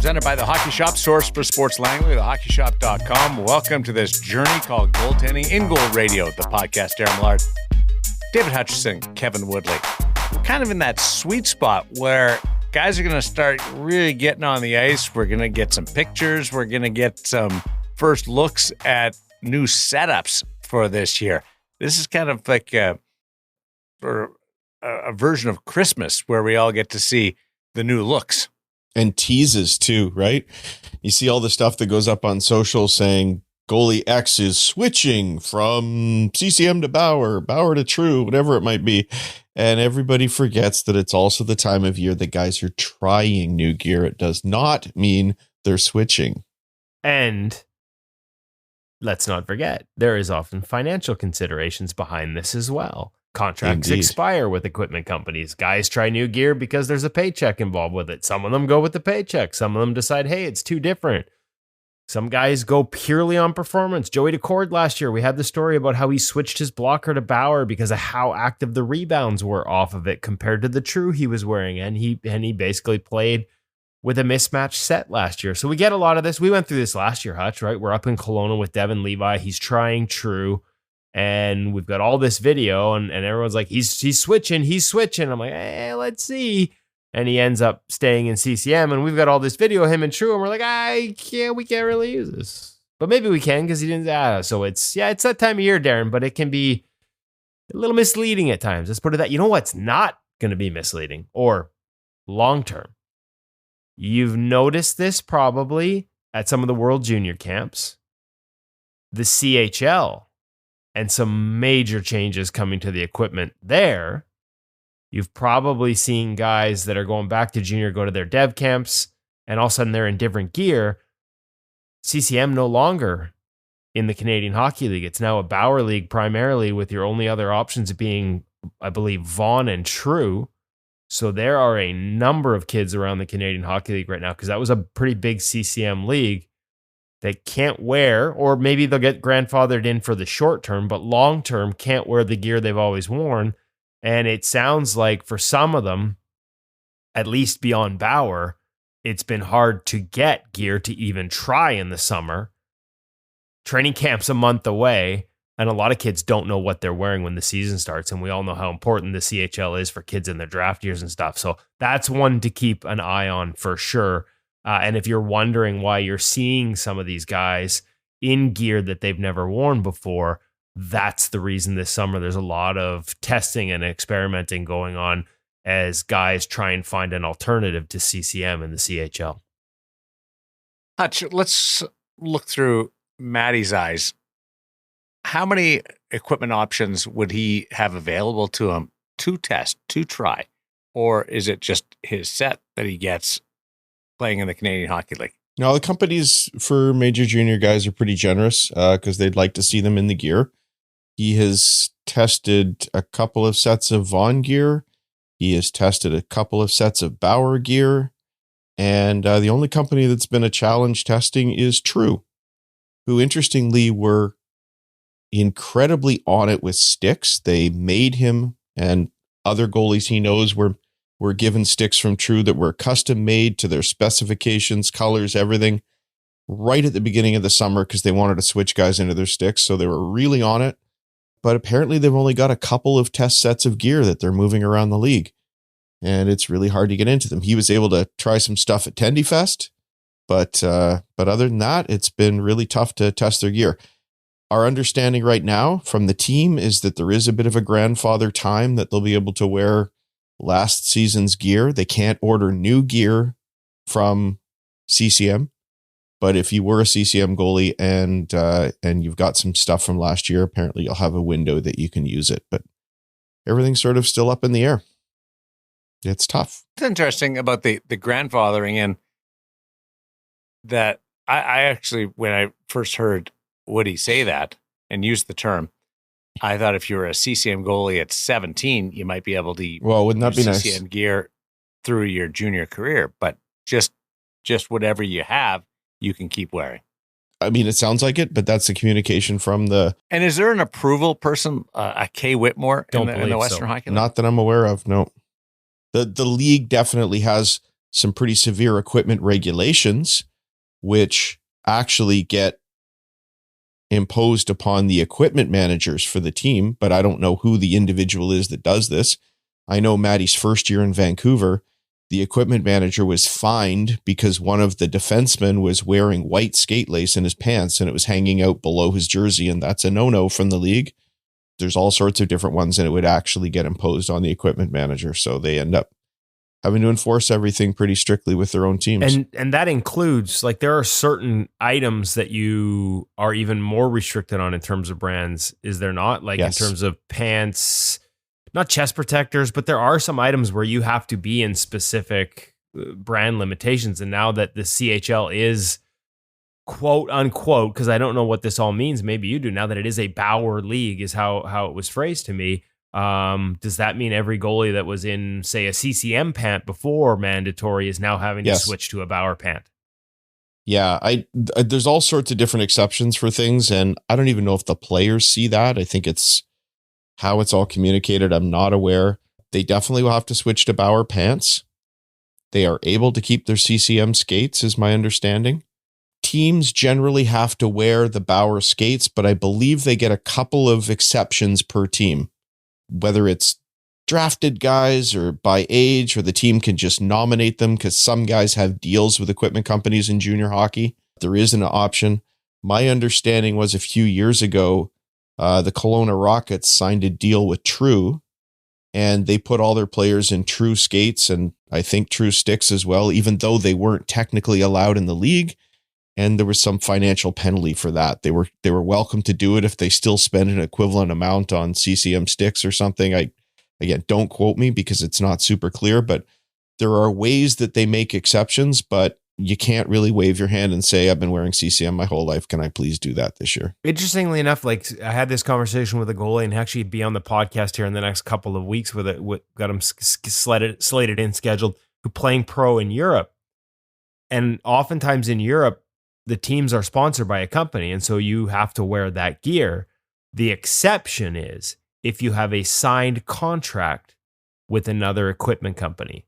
presented by The Hockey Shop, source for sports language, thehockeyshop.com. Welcome to this journey called Goaltending InGoal Radio, the podcast. Darren Millard, David Hutchison, Kevin Woodley. Kind of in that sweet spot where guys are going to start really getting on the ice. We're going to get some pictures. We're going to get some first looks at new setups for this year. This is kind of like a version of Christmas where we all get to see the new looks. And teases too, right? You see all the stuff that goes up on social saying goalie X is switching from CCM to Bauer to True, whatever it might be. And everybody forgets that it's also the time of year that guys are trying new gear. It does not mean they're switching. And let's not forget, there is often financial considerations behind this as well. Contracts expire with equipment companies. Guys try new gear because there's a paycheck involved with it. Some of them go with the paycheck. Some of them decide, hey, it's too different. Some guys go purely on performance. Joey Decord last year, we had the story about how he switched his blocker to Bauer because of how active the rebounds were off of it compared to the True he was wearing. And he basically played with a mismatched set last year. So we get a lot of this. We went through this last year, Hutch, right? We're up in Kelowna with Devin Levi. He's trying True. And we've got all this video and everyone's like, he's switching. I'm like, hey, let's see. And he ends up staying in CCM. And we've got all this video of him and True. And we're like, we can't really use this. But maybe we can because he didn't. So it's that time of year, Darren, but it can be a little misleading at times. Let's put it that. You know what's not going to be misleading or long-term? You've noticed this probably at some of the World Junior camps. The CHL. And some major changes coming to the equipment there. You've probably seen guys that are going back to junior go to their dev camps, and all of a sudden they're in different gear. CCM no longer in the Canadian Hockey League. It's now a Bauer League primarily, with your only other options being, I believe, Vaughn and True. So there are a number of kids around the Canadian Hockey League right now, because that was a pretty big CCM league. They can't wear, or maybe they'll get grandfathered in for the short term, but long term can't wear the gear they've always worn. And it sounds like for some of them, at least beyond Bauer, it's been hard to get gear to even try in the summer. Training camp's a month away, and a lot of kids don't know what they're wearing when the season starts. And we all know how important the CHL is for kids in their draft years and stuff. So that's one to keep an eye on for sure. And if you're wondering why you're seeing some of these guys in gear that they've never worn before, that's the reason this summer there's a lot of testing and experimenting going on as guys try and find an alternative to CCM and the CHL. Hutch, let's look through Matty's eyes. How many equipment options would he have available to him to test, to try? Or is it just his set that he gets playing in the Canadian Hockey League? No, the companies for major junior guys are pretty generous because they'd like to see them in the gear. He has tested a couple of sets of Vaughn gear. He has tested a couple of sets of Bauer gear. And the only company that's been a challenge testing is True, who interestingly were incredibly on it with sticks. They made him, and other goalies he knows were given sticks from True that were custom made to their specifications, colors, everything, right at the beginning of the summer because they wanted to switch guys into their sticks. So they were really on it. But apparently they've only got a couple of test sets of gear that they're moving around the league. And it's really hard to get into them. He was able to try some stuff at Tendy Fest, but other than that, it's been really tough to test their gear. Our understanding right now from the team is that there is a bit of a grandfather time that they'll be able to wear last season's gear. They can't order new gear from CCM, but if you were a CCM goalie and you've got some stuff from last year, apparently you'll have a window that you can use it. But everything's sort of still up in the air. It's tough. It's interesting about the grandfathering in that. I actually, when I first heard Woody say that and use the term, I thought if you were a CCM goalie at 17, you might be able to wouldn't that be nice? CCM gear through your junior career, but just whatever you have, you can keep wearing. I mean, it sounds like it, but that's the communication from the... And is there an approval person, a Kay Whitmore in the Western Hockey League? Not that I'm aware of, no. The league definitely has some pretty severe equipment regulations, which actually get imposed upon the equipment managers for the team. But I don't know who the individual is that does this. I know Maddie's first year in Vancouver, the equipment manager was fined because one of the defensemen was wearing white skate lace in his pants and it was hanging out below his jersey. And that's a no-no from the league. There's all sorts of different ones, and it would actually get imposed on the equipment manager. So they end up having to enforce everything pretty strictly with their own teams. And that includes, like, there are certain items that you are even more restricted on in terms of brands. Is there not? Like, Yes. in terms of pants, not chest protectors, but there are some items where you have to be in specific brand limitations. And now that the CHL is quote unquote, because I don't know what this all means, maybe you do, now that it is a Bauer league is how it was phrased to me. Does that mean every goalie that was in, say, a CCM pant before mandatory is now having to switch to a Bauer pant? Yeah, there's all sorts of different exceptions for things, and I don't even know if the players see that. I think it's how it's all communicated. I'm not aware. They definitely will have to switch to Bauer pants. They are able to keep their CCM skates, is my understanding. Teams generally have to wear the Bauer skates, but I believe they get a couple of exceptions per team, whether it's drafted guys or by age, or the team can just nominate them because some guys have deals with equipment companies in junior hockey. There is an option. My understanding was a few years ago, the Kelowna Rockets signed a deal with True, and they put all their players in True skates and I think True sticks as well, even though they weren't technically allowed in the league. And there was some financial penalty for that. They were welcome to do it if they still spend an equivalent amount on CCM sticks or something. Again, don't quote me because it's not super clear, but there are ways that they make exceptions, but you can't really wave your hand and say, I've been wearing CCM my whole life. Can I please do that this year? Interestingly enough, like, I had this conversation with a goalie and actually be on the podcast here in the next couple of weeks with it. Got him slated in, scheduled, who playing pro in Europe. And oftentimes in Europe, the teams are sponsored by a company, and so you have to wear that gear. The exception is if you have a signed contract with another equipment company.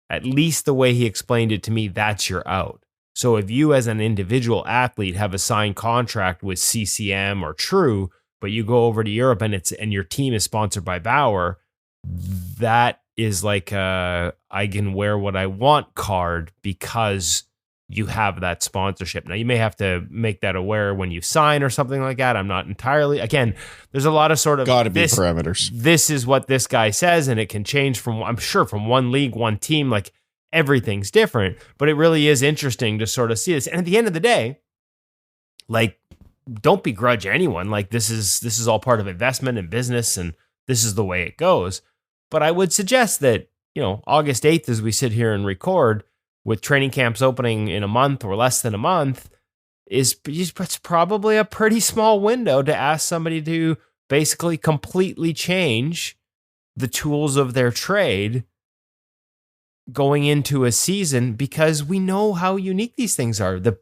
At least the way he explained it to me, that's your out. So if you as an individual athlete have a signed contract with CCM or True, but you go over to Europe and your team is sponsored by Bauer, that is like I can wear what I want card because you have that sponsorship. Now, you may have to make that aware when you sign or something like that. I'm not entirely, again, there's a lot of sort of gotta be parameters. This is what this guy says, and it can change from, I'm sure, from one league, one team, like everything's different, but it really is interesting to sort of see this. And at the end of the day, like, don't begrudge anyone. Like, this is all part of investment and business, and this is the way it goes. But I would suggest that, August 8th, as we sit here and record, with training camps opening in a month or less than a month, it's probably a pretty small window to ask somebody to basically completely change the tools of their trade going into a season, because we know how unique these things are. The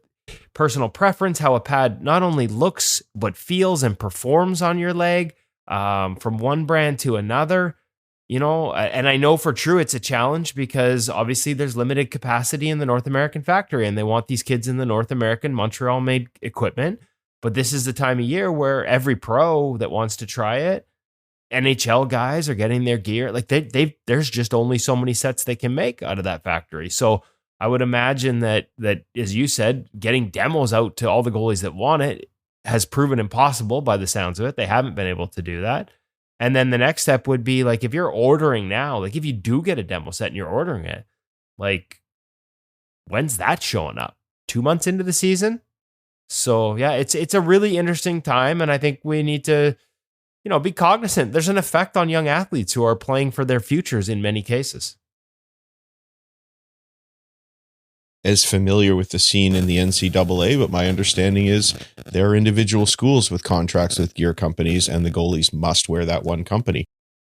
personal preference, how a pad not only looks, but feels and performs on your leg, from one brand to another. And I know for True, it's a challenge because obviously there's limited capacity in the North American factory, and they want these kids in the North American Montreal-made equipment. But this is the time of year where every pro that wants to try it, NHL guys are getting their gear. Like, there's just only so many sets they can make out of that factory. So I would imagine that, as you said, getting demos out to all the goalies that want it has proven impossible by the sounds of it. They haven't been able to do that. And then the next step would be, like, if you're ordering now, like, if you do get a demo set and you're ordering it, like, when's that showing up? 2 months into the season? So yeah, it's a really interesting time. And I think we need to, be cognizant. There's an effect on young athletes who are playing for their futures in many cases. As familiar with the scene in the NCAA, but my understanding is there are individual schools with contracts with gear companies, and the goalies must wear that one company.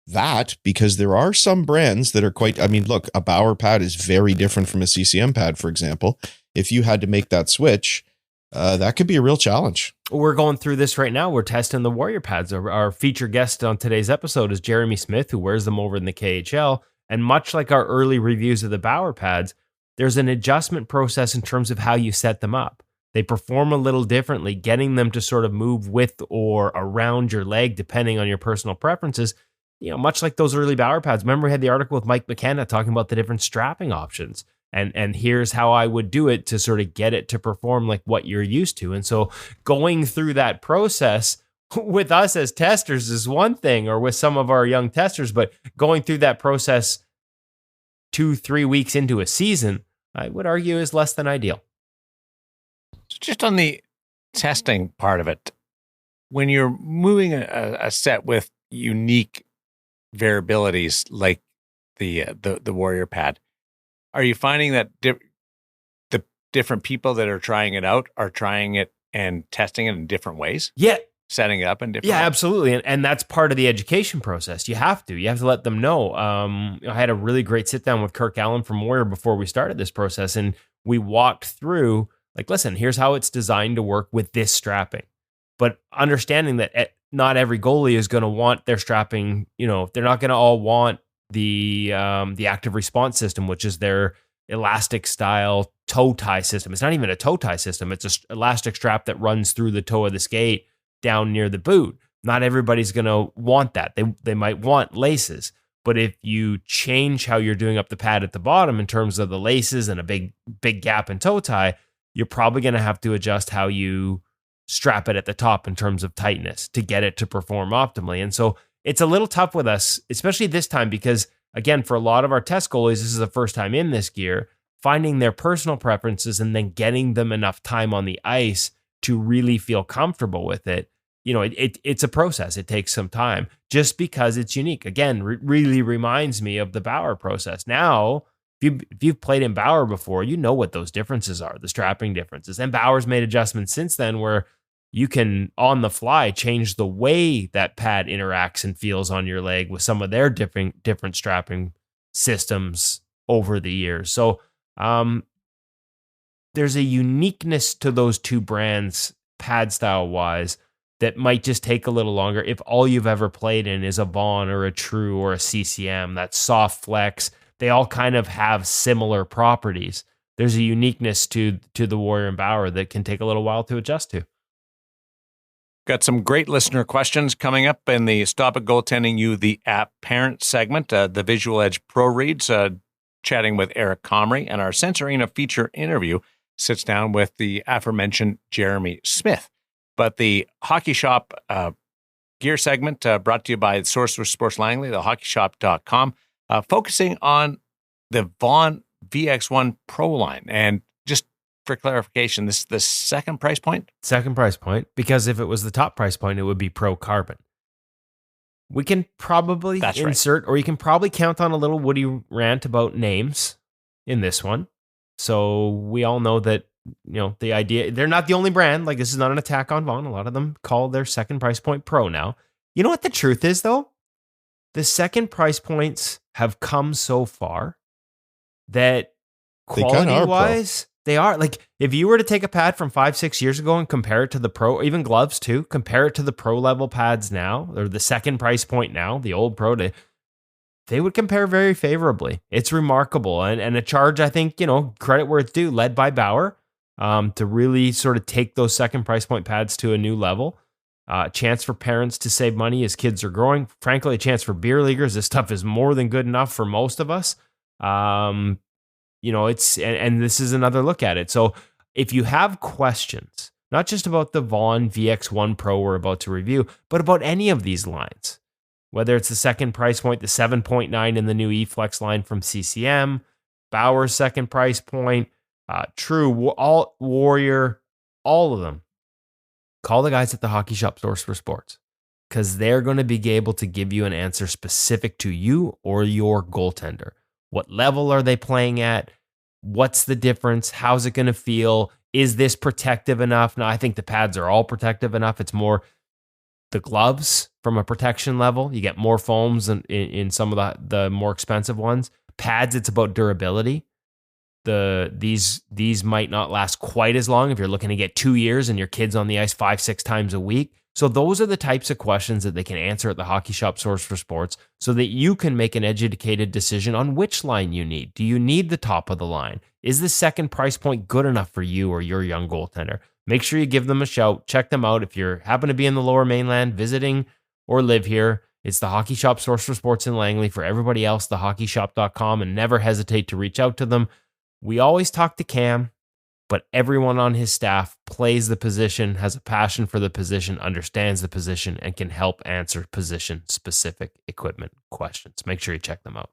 That, because there are some brands that are look, a Bauer pad is very different from a CCM pad, for example. If you had to make that switch, that could be a real challenge. We're going through this right now. We're testing the Warrior pads. Our feature guest on today's episode is Jeremy Smith, who wears them over in the KHL. And much like our early reviews of the Bauer pads, there's an adjustment process in terms of how you set them up. They perform a little differently, getting them to sort of move with or around your leg, depending on your personal preferences. Much like those early Bauer pads. Remember, we had the article with Mike McKenna talking about the different strapping options. And here's how I would do it to sort of get it to perform like what you're used to. And so going through that process with us as testers is one thing, or with some of our young testers, but going through that process 2-3 weeks into a season, I would argue is less than ideal. Just on the testing part of it, when you're moving a set with unique variabilities like the Warrior pad, are you finding that the different people that are trying it out are trying it and testing it in different ways? Yeah. Setting it up in different ways? Yeah, absolutely. And that's part of the education process. You have to let them know. I had a really great sit down with Kirk Allen from Warrior before we started this process. And we walked through, like, listen, here's how it's designed to work with this strapping. But understanding that not every goalie is going to want their strapping, they're not going to all want the active response system, which is their elastic style toe tie system. It's not even a toe tie system. It's an elastic strap that runs through the toe of the skate down near the boot. Not everybody's going to want that. They might want laces. But if you change how you're doing up the pad at the bottom in terms of the laces and a big gap in toe tie, you're probably going to have to adjust how you strap it at the top in terms of tightness to get it to perform optimally. And so it's a little tough with us, especially this time, because again, for a lot of our test goalies, this is the first time in this gear, finding their personal preferences and then getting them enough time on the ice to really feel comfortable with it. It's a process. It takes some time just because it's unique. Again, really reminds me of the Bauer process. Now, if you've played in Bauer before, you know what those differences are, the strapping differences. And Bauer's made adjustments since then where you can, on the fly, change the way that pad interacts and feels on your leg with some of their different strapping systems over the years. So there's a uniqueness to those two brands, pad style wise, that might just take a little longer if all you've ever played in is a Vaughn or a True or a CCM, that soft flex. They all kind of have similar properties. There's a uniqueness to the Warrior and Bauer that can take a little while to adjust to. Got some great listener questions coming up in the Stop It Goaltending You, the app parent segment, the Vizual Edge ProReads, chatting with Eric Comrie, and our Sensorina feature interview sits down with the aforementioned Jeremy Smith. But the Hockey Shop gear segment brought to you by the source for Sports Langley, thehockeyshop.com, focusing on the Vaughn VX1 Pro line. And just for clarification, this is the second price point? Second price point, because if it was the top price point, it would be Pro Carbon. We can probably insert, or you can probably count on a little Woody rant about names in this one. So we all know that, the idea, they're not the only brand. Like, this is not an attack on Vaughn. A lot of them call their second price point Pro now. You know what the truth is, though? The second price points have come so far that quality-wise, they are. Like, if you were to take a pad from 5-6 years ago and compare it to the Pro, or even gloves too, compare it to the Pro level pads now, or the second price point now, the old Pro, they would compare very favorably. It's remarkable. And a charge, I think, credit where it's due, led by Bauer, to really sort of take those second price point pads to a new level. Chance for parents to save money as kids are growing. Frankly, a chance for beer leaguers. This stuff is more than good enough for most of us. It's, and this is another look at it. So if you have questions, not just about the Vaughn VX1 Pro we're about to review, but about any of these lines, whether it's the second price point, the 7.9 in the new eFlex line from CCM, Bauer's second price point, True, Warrior, all of them, call the guys at the Hockey Shop Source for Sports, because they're going to be able to give you an answer specific to you or your goaltender. What level are they playing at? What's the difference? How's it going to feel? Is this protective enough? Now, I think the pads are all protective enough. It's more the gloves from a protection level. You get more foams in some of the more expensive ones. Pads, it's about durability. These might not last quite as long if you're looking to get 2 years and your kid's on the ice 5-6 times a week. So those are the types of questions that they can answer at the Hockey Shop Source for Sports so that you can make an educated decision on which line you need. Do you need the top of the line? Is the second price point good enough for you or your young goaltender? Make sure you give them a shout. Check them out. If you happen to be in the Lower Mainland visiting or live here, it's the Hockey Shop Source for Sports in Langley. For everybody else, thehockeyshop.com, and never hesitate to reach out to them. We always talk to Cam, but everyone on his staff plays the position, has a passion for the position, understands the position, and can help answer position-specific equipment questions. Make sure you check them out.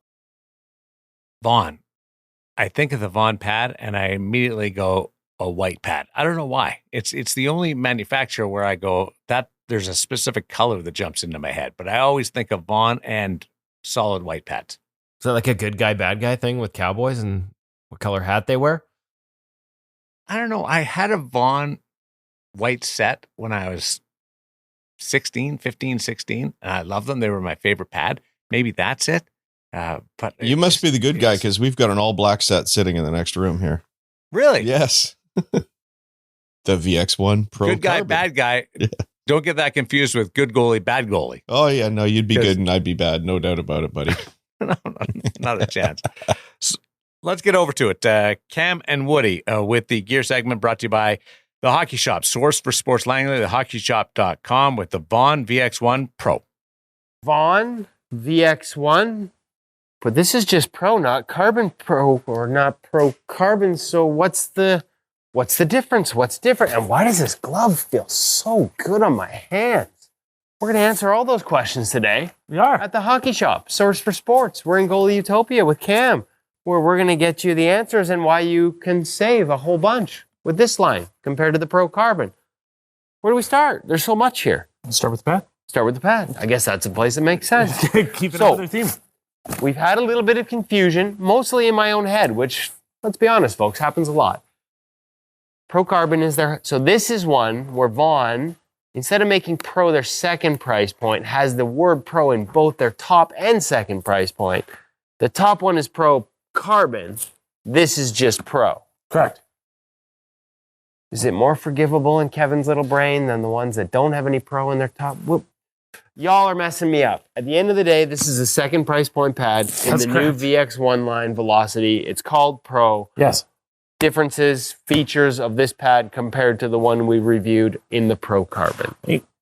Vaughn. I think of the Vaughn pad, and I immediately go, a white pad. I don't know why. It's the only manufacturer where I go, that there's a specific color that jumps into my head. But I always think of Vaughn and solid white pads. Is that like a good guy, bad guy thing with Cowboys and what color hat they wear? I don't know. I had a Vaughn white set when I was 15, 16, and I loved them. They were my favorite pad. Maybe that's it. But you must be the good guy because we've got an all black set sitting in the next room here. Really? Yes. The VX1 Pro. Good guy, Carbon. bad guy. Yeah. Don't get that confused with good goalie, bad goalie. Oh, yeah. No, you'd be good and I'd be bad. No doubt about it, buddy. No, not a chance. So let's get over to it. Cam and Woody with the gear segment brought to you by the Hockey Shop, source for sports Langley, thehockeyshop.com with the Vaughn VX1 Pro. Vaughn VX1? But this is just Pro, not Carbon Pro, or not Pro Carbon. So what's the difference? What's different? And why does this glove feel so good on my hands? We're going to answer all those questions today. We are. At the Hockey Shop, source for sports. We're in Goalie Utopia with Cam, where we're going to get you the answers and why you can save a whole bunch with this line compared to the Pro Carbon. Where do we start? There's so much here. Let's start with the pad. Start with the pad. I guess that's a place that makes sense. Keep it up with their theme. We've had a little bit of confusion, mostly in my own head, which, let's be honest, folks, happens a lot. Pro Carbon is there. So this is one where Vaughn, instead of making Pro their second price point, has the word Pro in both their top and second price point. The top one is Pro Carbon. This is just Pro. Correct. Is it more forgivable in Kevin's little brain than the ones that don't have any Pro in their top? Whoop. Y'all are messing me up. At the end of the day, this is a second price point pad in the new VX1 line Velocity. It's called Pro. Yes. Differences, features of this pad compared to the one we reviewed in the Pro Carbon.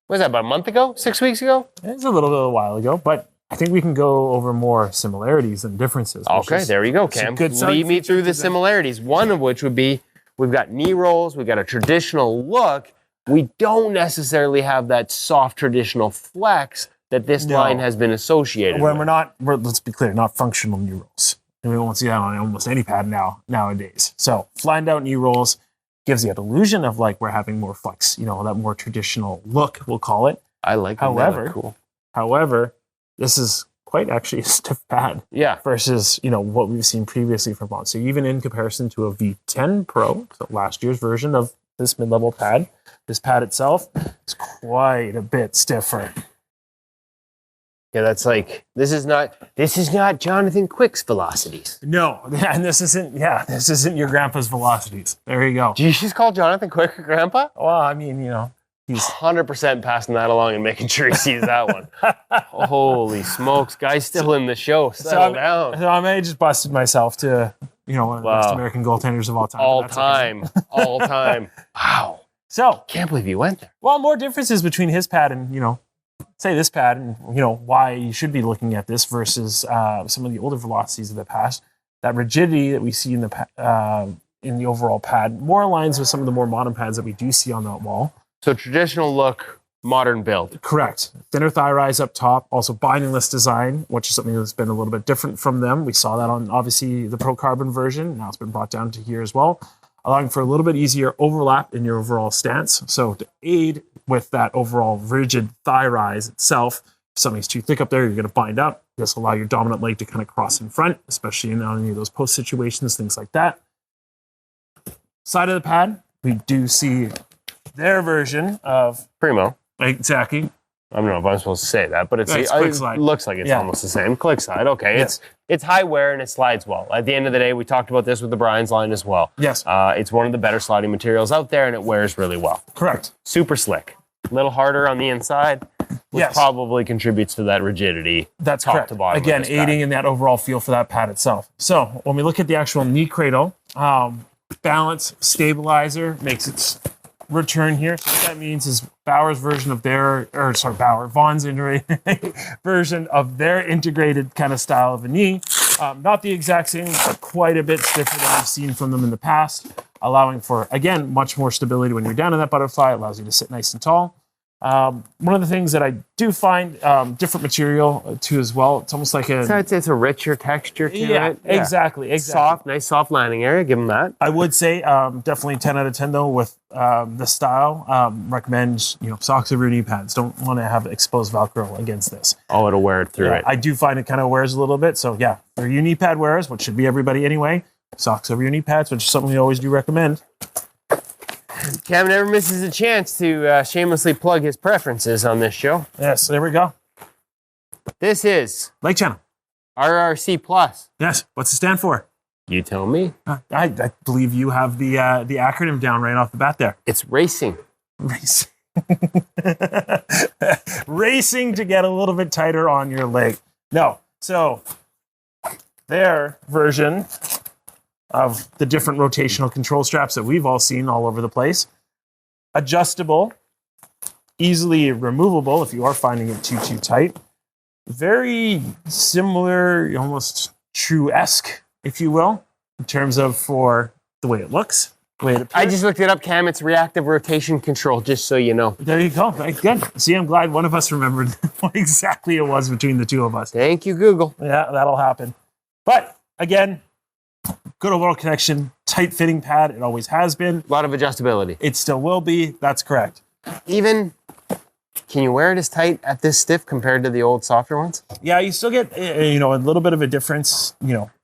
Was that about a month ago? 6 weeks ago? It's a little bit of a while ago, but I think we can go over more similarities than differences. Okay, there you go, Cam. Lead me through the similarities. One of which would be we've got knee rolls, we've got a traditional look. We don't necessarily have that soft traditional flex that this line has been associated with. Let's be clear, not functional knee rolls. And we won't see that on almost any pad nowadays. So flattened out knee rolls gives you an illusion of like we're having more flex, that more traditional look, we'll call it. I like it. However, this is quite actually a stiff pad. Yeah. Versus, what we've seen previously from Vaughn. So even in comparison to a V10 Pro, so last year's version of this mid-level pad, this pad itself is quite a bit stiffer. Yeah, that's like, this is not Jonathan Quick's velocities. No, and this isn't your grandpa's velocities. There you go. Do you just call Jonathan Quick your grandpa? Well, I mean, he's 100% passing that along and making sure he sees that one. Holy smokes, guy's still in the show. Settle down. So I may have just busted myself to, one of the best American goaltenders of all time. All time. Wow. So, can't believe you went there. Well, more differences between his pad and, say this pad and, why you should be looking at this versus some of the older velocities of the past. That rigidity that we see in the overall pad more aligns with some of the more modern pads that we do see on that wall. So traditional look, modern build. Correct. Thinner thigh rise up top, also bindingless design, which is something that's been a little bit different from them. We saw that on, obviously, the Pro Carbon version. Now it's been brought down to here as well, allowing for a little bit easier overlap in your overall stance. So to aid with that overall rigid thigh rise itself, if something's too thick up there, you're going to bind up. This will allow your dominant leg to kind of cross in front, especially in any of those post situations, things like that. Side of the pad, we do see their version of Primo. Exactly. I don't know if I'm supposed to say that, but it looks like it's almost the same. Click side, okay. Yeah. It's high wear and it slides well. At the end of the day, we talked about this with the Brian's line as well. Yes. It's one of the better sliding materials out there and it wears really well. Correct. Super slick. A little harder on the inside, which probably contributes to that rigidity. That's top correct. To bottom. Again, aiding in that overall feel for that pad itself. So when we look at the actual knee cradle, balance stabilizer makes its return here. So what that means is Vaughn's version of their integrated kind of style of a knee. Not the exact same, but quite a bit stiffer than we've seen from them in the past, allowing for, again, much more stability when you're down in that butterfly. It allows you to sit nice and tall. One of the things that I do find, different material too as well. It's almost like So I'd say it's a richer texture to it. Yeah, exactly. Soft, nice soft landing area. Give them that. I would say definitely 10 out of 10 though with the style. Recommend socks over your knee pads. Don't want to have exposed Velcro against this. Oh, it'll wear it through it. I do find it kind of wears a little bit. So yeah, for your knee pad wearers, which should be everybody anyway, socks over your knee pads, which is something we always do recommend. Cam never misses a chance to shamelessly plug his preferences on this show. Yes, there we go. This is Lake Channel. RRC Plus. Yes. What's it stand for? You tell me. I believe you have the acronym down right off the bat there. It's racing. Racing. Racing to get a little bit tighter on your leg. No. So their version of the different rotational control straps that we've all seen all over the place. Adjustable, easily removable if you are finding it too tight. Very similar, almost True-esque, if you will, in terms of for the way it looks, the way it appears. I just looked it up, Cam. It's reactive rotation control, just so you know. There you go. Very good. See, I'm glad one of us remembered what exactly it was between the two of us. Thank you, Google. Yeah, that'll happen. But again, good overall connection, tight fitting pad. It always has been. A lot of adjustability. It still will be. That's correct. Even, can you wear it as tight at this stiff compared to the old softer ones? Yeah, you still get a little bit of a difference,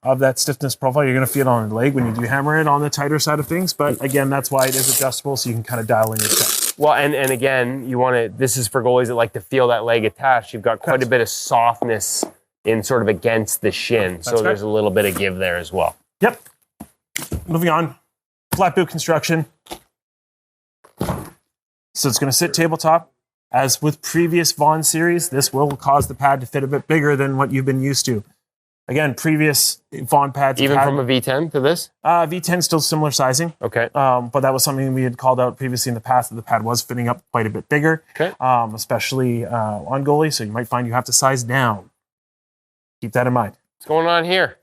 of that stiffness profile. You're going to feel it on the leg when you do hammer it on the tighter side of things. But again, that's why it is adjustable, so you can kind of dial in your step. Well, and again, you want to. This is for goalies that like to feel that leg attached. You've got quite a bit of softness in sort of against the shin, so there's a little bit of give there as well. Yep. Moving on. Flat boot construction. So it's going to sit tabletop. As with previous Vaughn series, this will cause the pad to fit a bit bigger than what you've been used to. Again, previous Vaughn pads. Even from a V10 to this? V10 still similar sizing. Okay. But that was something we had called out previously in the past, that the pad was fitting up quite a bit bigger. Okay. Especially on goalie, so you might find you have to size down. Keep that in mind. What's going on here?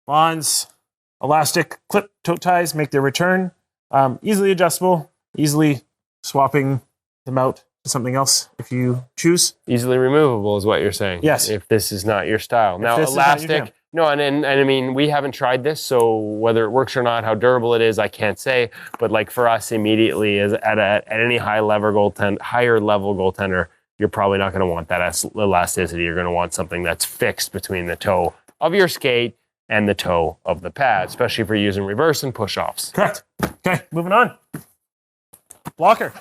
Vaughn's elastic clip toe ties make their return. Easily adjustable, easily swapping them out to something else if you choose. Easily removable is what you're saying. Yes. If this is not your style. Now, elastic, no, and I mean, we haven't tried this, so whether it works or not, how durable it is, I can't say. But like for us, immediately, at any higher level goaltender, you're probably not going to want that elasticity. You're going to want something that's fixed between the toe of your skate and the toe of the pad, especially if you're using reverse and push-offs. Correct. Okay, moving on. Blocker.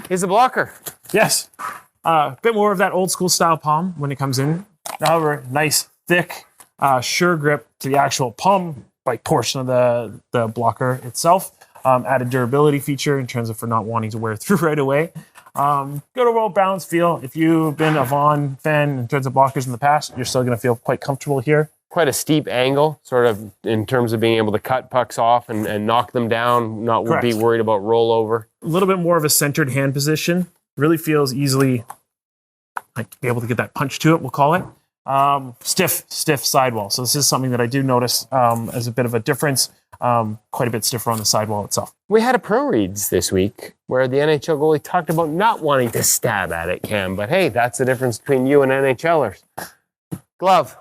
Here's a blocker. Yes. A bit more of that old school style palm when it comes in. However, nice, thick, sure grip to the actual palm like portion of the blocker itself. Added durability feature in terms of for not wanting to wear through right away. Good overall balance feel. If you've been a Vaughn fan in terms of blockers in the past, you're still going to feel quite comfortable here. Quite a steep angle, sort of in terms of being able to cut pucks off and knock them down, not be worried about rollover. A little bit more of a centered hand position. Really feels easily like be able to get that punch to it, we'll call it. Stiff sidewall. So this is something that I do notice as a bit of a difference. Quite a bit stiffer on the sidewall itself. We had a ProReads this week where the NHL goalie talked about not wanting to stab at it, Cam. But hey, that's the difference between you and NHLers. Glove,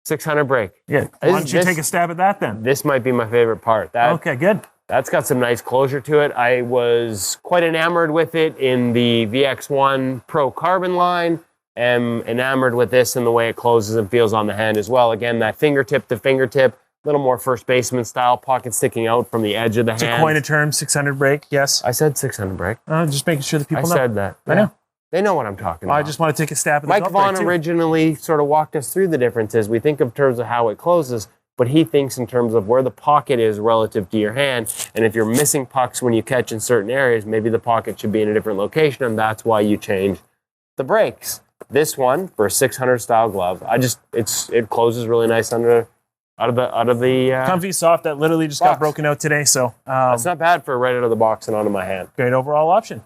600 break. Yeah. Why don't you take a stab at that then? This might be my favorite part. Okay, good. That's got some nice closure to it. I was quite enamored with it in the VX1 Pro Carbon line. Am enamored with this and the way it closes and feels on the hand as well. Again, that fingertip to fingertip, a little more first baseman style, pocket sticking out from the edge of the hand. To coin a term, 600 break, yes. I said 600 break. Just making sure that people know. I said that. I know. They know what I'm talking about. I just want to take a stab at the Mike Vaughn originally sort of walked us through the differences. We think in terms of how it closes, but he thinks in terms of where the pocket is relative to your hand. And if you're missing pucks when you catch in certain areas, maybe the pocket should be in a different location, and that's why you change the brakes. This one, for a 600 style glove, it closes really nice out of the comfy, soft. That literally just got broken out today. So it's not bad for right out of the box and onto my hand. Great overall option.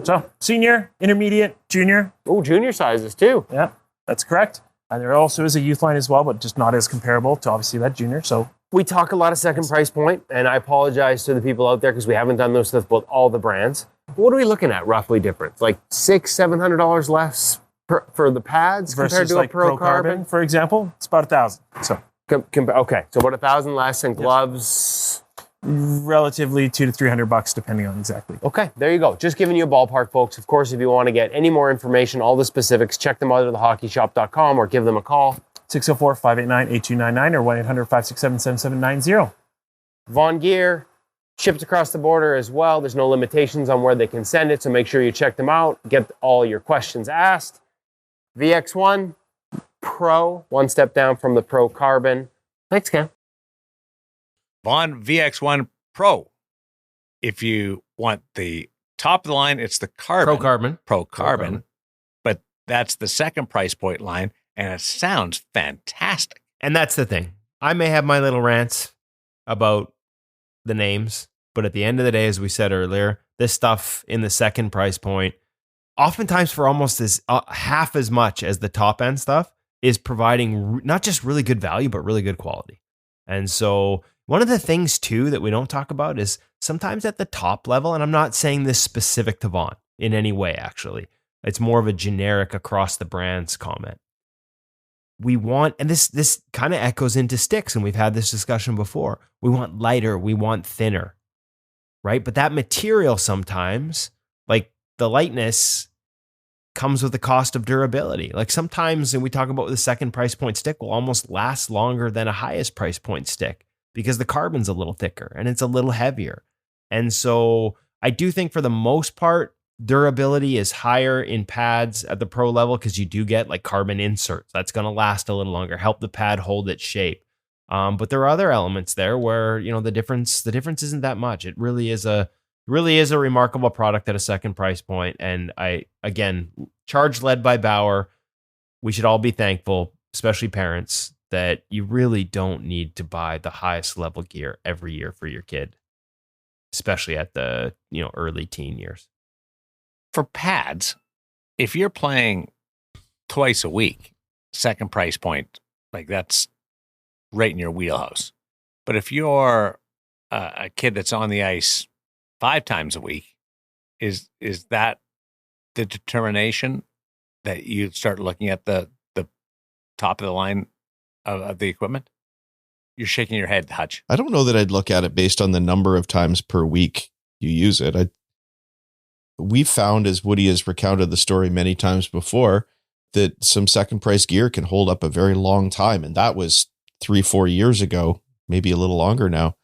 So senior, intermediate, junior. Oh, junior sizes too. Yeah, that's correct. And there also is a youth line as well, but just not as comparable to obviously that junior. So we talk a lot of second price point, and I apologize to the people out there because we haven't done those with all the brands. What are we looking at roughly difference? Like $600-700 less for the pads versus compared to like a Pro Carbon, for example? It's about $1,000. So okay, so about $1,000 less, and gloves relatively $200 to $300 depending on exactly. Okay, there you go. Just giving you a ballpark, folks. Of course, if you want to get any more information, all the specifics, check them out at thehockeyshop.com or give them a call. 604-589-8299 or 1-800-567-7790. Vaughn gear shipped across the border as well. There's no limitations on where they can send it, so make sure you check them out. Get all your questions asked. VX1 Pro, one step down from the Pro Carbon. Thanks, Cam. Vaughn VX1 Pro. If you want the top of the line, it's the Carbon. Pro Carbon. But that's the second price point line, and it sounds fantastic. And that's the thing. I may have my little rants about the names, but at the end of the day, as we said earlier, this stuff in the second price point, oftentimes for almost half as much as the top end stuff, is providing not just really good value, but really good quality. And so one of the things too that we don't talk about is sometimes at the top level, and I'm not saying this specific to Vaughn in any way, actually, it's more of a generic across the brands comment. We want, and this kind of echoes into sticks, and we've had this discussion before. We want lighter, we want thinner, right? But that material sometimes, like the lightness, comes with the cost of durability. Like sometimes, and we talk about the second price point stick will almost last longer than a highest price point stick because the carbon's a little thicker and it's a little heavier. And so I do think for the most part, durability is higher in pads at the pro level because you do get like carbon inserts. That's going to last a little longer, help the pad hold its shape. But there are other elements there where, you know, the difference isn't that much. It really is a remarkable product at a second price point. And charge led by Bauer. We should all be thankful, especially parents, that you really don't need to buy the highest level gear every year for your kid, especially at the, early teen years. For pads, if you're playing twice a week, second price point, like that's right in your wheelhouse. But if you're a kid that's on the ice 5 times a week, is that the determination that you start looking at the top of the line of the equipment? You're shaking your head, Hutch. I don't know that I'd look at it based on the number of times per week you use it. We've found, as Woody has recounted the story many times before, that some second price gear can hold up a very long time. And that was 3-4 years ago, maybe a little longer now.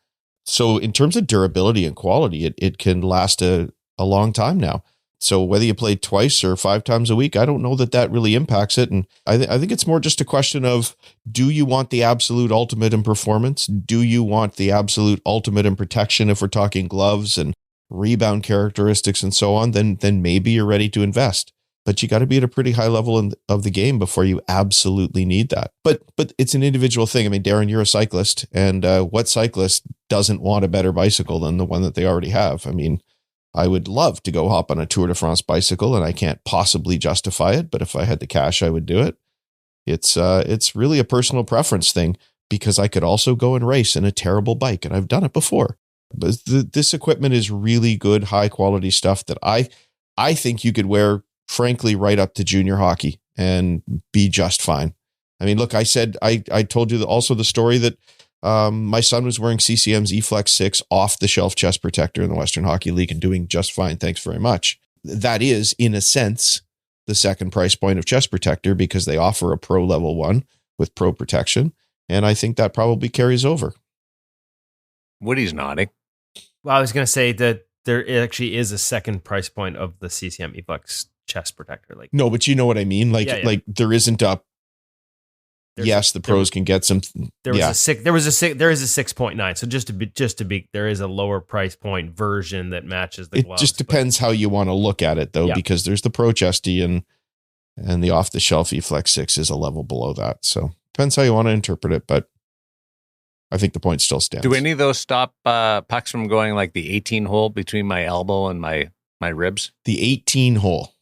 So in terms of durability and quality, it can last a long time now. So whether you play twice or 5 times a week, I don't know that really impacts it. And I think it's more just a question of, do you want the absolute ultimate in performance? Do you want the absolute ultimate in protection if we're talking gloves and rebound characteristics and so on? Then maybe you're ready to invest. But you got to be at a pretty high level of the game before you absolutely need that. But it's an individual thing. I mean, Darren, you're a cyclist, and what cyclist doesn't want a better bicycle than the one that they already have? I mean, I would love to go hop on a Tour de France bicycle, and I can't possibly justify it. But if I had the cash, I would do it. It's really a personal preference thing, because I could also go and race in a terrible bike, and I've done it before. But this equipment is really good, high quality stuff that I think you could wear, frankly, right up to junior hockey and be just fine. I mean, look, I told you also the story that my son was wearing CCM's eFlex 6 off the shelf chest protector in the Western Hockey League and doing just fine. Thanks very much. That is, in a sense, the second price point of chest protector, because they offer a pro level one with pro protection. And I think that probably carries over. Woody's nodding. Well, I was going to say that there actually is a second price point of the CCM eFlex chest protector. Like, no, but you know what I mean? Like, like there isn't a yes, the pros can get some. There is a 6.9. So just to be, there is a lower price point version that matches the gloves. It just depends how you want to look at it, though, because there's the Pro Chesty and the off the shelf eFlex 6 is a level below that. So depends how you want to interpret it, but I think the point still stands. Do any of those stop pucks from going like the 18 hole between my elbow and my ribs? The 18 hole.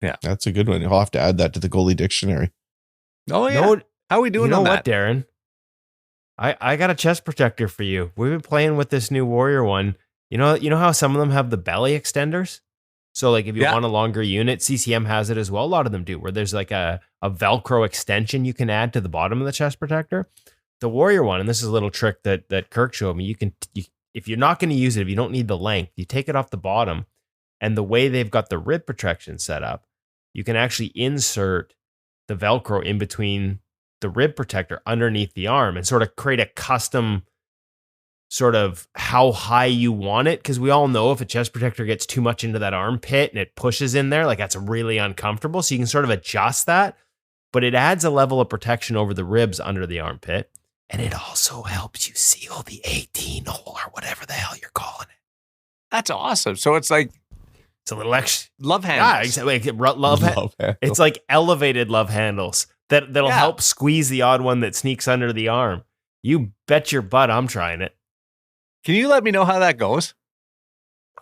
Yeah, that's a good one. You'll have to add that to the goalie dictionary. Oh yeah. How are we doing on that? You know what, Darren? I got a chest protector for you. We've been playing with this new Warrior one. You know how some of them have the belly extenders? So like if you want a longer unit, CCM has it as well. A lot of them do, where there's like a Velcro extension you can add to the bottom of the chest protector. The Warrior one, and this is a little trick that Kirk showed me, if you're not going to use it, if you don't need the length, you take it off the bottom, and the way they've got the rib protection set up, you can actually insert the Velcro in between the rib protector underneath the arm and sort of create a custom sort of how high you want it. Because we all know if a chest protector gets too much into that armpit and it pushes in there, like that's really uncomfortable. So you can sort of adjust that, but it adds a level of protection over the ribs under the armpit. And it also helps you seal the 18 hole or whatever the hell you're calling it. That's awesome. So it's like, it's a little extra love handles. Yeah, exactly. Love handles. It's like elevated love handles that'll help squeeze the odd one that sneaks under the arm. You bet your butt I'm trying it. Can you let me know how that goes?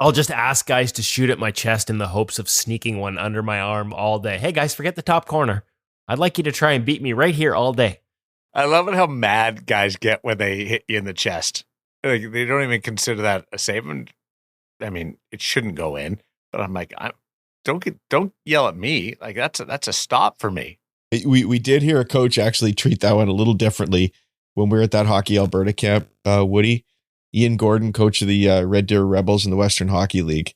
I'll just ask guys to shoot at my chest in the hopes of sneaking one under my arm all day. Hey guys, forget the top corner. I'd like you to try and beat me right here all day. I love it how mad guys get when they hit you in the chest. Like, they don't even consider that a save. I mean, it shouldn't go in. But I'm like, don't yell at me. Like that's a stop for me. We did hear a coach actually treat that one a little differently when we were at that Hockey Alberta camp. Woody, Ian Gordon, coach of the Red Deer Rebels in the Western Hockey League,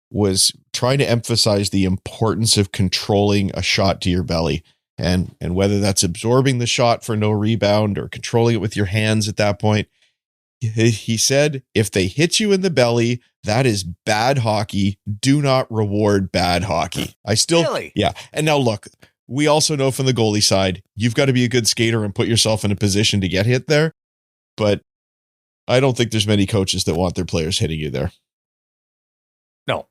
was trying to emphasize the importance of controlling a shot to your belly, and whether that's absorbing the shot for no rebound or controlling it with your hands at that point. He said, if they hit you in the belly, that is bad hockey. Do not reward bad hockey. Really? Yeah. And now look, we also know from the goalie side, you've got to be a good skater and put yourself in a position to get hit there. But I don't think there's many coaches that want their players hitting you there. No.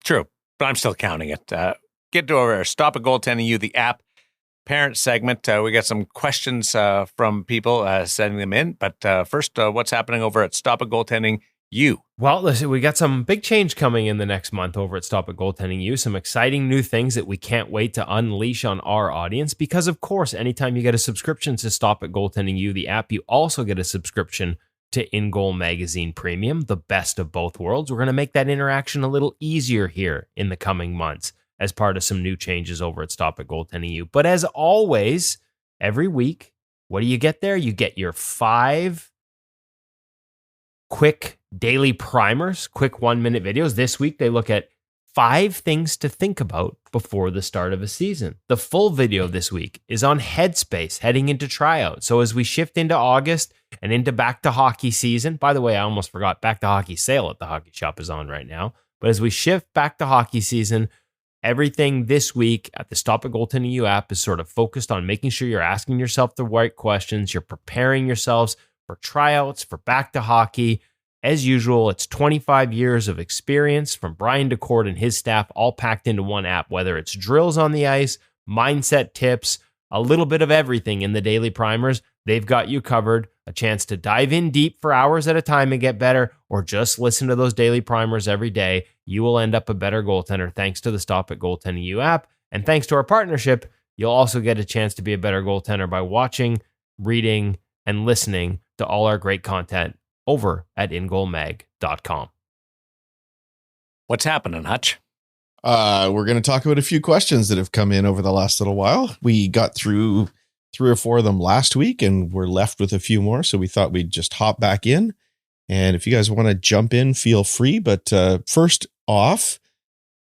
True. But I'm still counting it. Get to over Stop at Goaltending You, the app. Parent segment. We got some questions from people sending them in. But first, what's happening over at Stop at Goaltending You? Well, listen, we got some big change coming in the next month over at Stop at Goaltending You. Some exciting new things that we can't wait to unleash on our audience. Because, of course, anytime you get a subscription to Stop at Goaltending You, the app, you also get a subscription to InGoal Magazine Premium, the best of both worlds. We're going to make that interaction a little easier here in the coming months as part of some new changes over at Stop at Goaltending You. But as always, every week, what do you get there? You get your 5 quick daily primers, quick 1-minute videos. This week, they look at 5 things to think about before the start of a season. The full video this week is on headspace heading into tryout. So as we shift into August and into back to hockey season, by the way, I almost forgot, back to hockey sale at the hockey shop is on right now. But as we shift back to hockey season, everything this week at the Stop at Goaltending You app is sort of focused on making sure you're asking yourself the right questions. You're preparing yourselves for tryouts, for back to hockey. As usual, it's 25 years of experience from Brian DeCord and his staff, all packed into one app, whether it's drills on the ice, mindset tips, a little bit of everything in the daily primers. They've got you covered. A chance to dive in deep for hours at a time and get better, or just listen to those daily primers every day. You will end up a better goaltender thanks to the Stop at Goaltending You app. And thanks to our partnership, you'll also get a chance to be a better goaltender by watching, reading, and listening to all our great content over at ingoalmag.com. What's happening, Hutch? We're going to talk about a few questions that have come in over the last little while. We got through 3 or 4 of them last week, and we're left with a few more. So we thought we'd just hop back in. And if you guys want to jump in, feel free. But first off,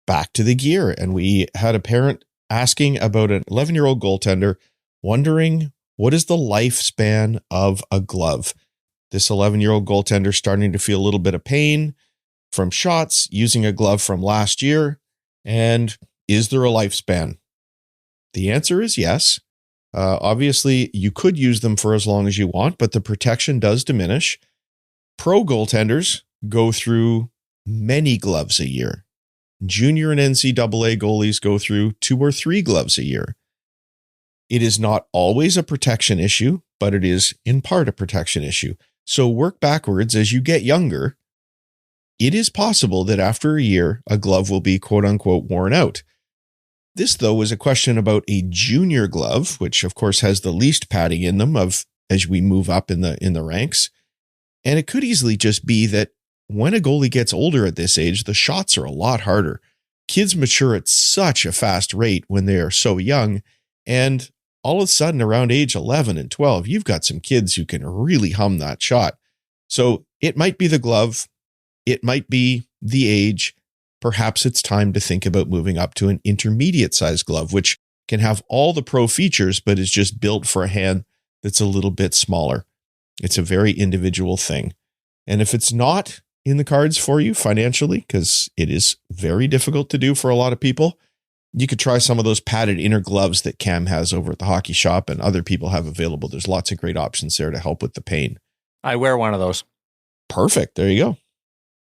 back to the gear. And we had a parent asking about an 11-year-old goaltender, wondering what is the lifespan of a glove? This 11-year-old goaltender starting to feel a little bit of pain from shots using a glove from last year. And is there a lifespan? The answer is yes. Obviously, you could use them for as long as you want, but the protection does diminish. Pro goaltenders go through many gloves a year. Junior and NCAA goalies go through 2 or 3 gloves a year. It is not always a protection issue, but it is in part a protection issue. So work backwards as you get younger. It is possible that after a year, a glove will be quote unquote worn out. This, though, is a question about a junior glove, which of course has the least padding in them as we move up in the ranks. And it could easily just be that when a goalie gets older at this age, the shots are a lot harder. Kids mature at such a fast rate when they are so young. And all of a sudden, around age 11 and 12, you've got some kids who can really hum that shot. So it might be the glove. It might be the age. Perhaps it's time to think about moving up to an intermediate size glove, which can have all the pro features, but is just built for a hand that's a little bit smaller. It's a very individual thing. And if it's not in the cards for you financially, because it is very difficult to do for a lot of people, you could try some of those padded inner gloves that Cam has over at the hockey shop and other people have available. There's lots of great options there to help with the pain. I wear one of those. Perfect. There you go.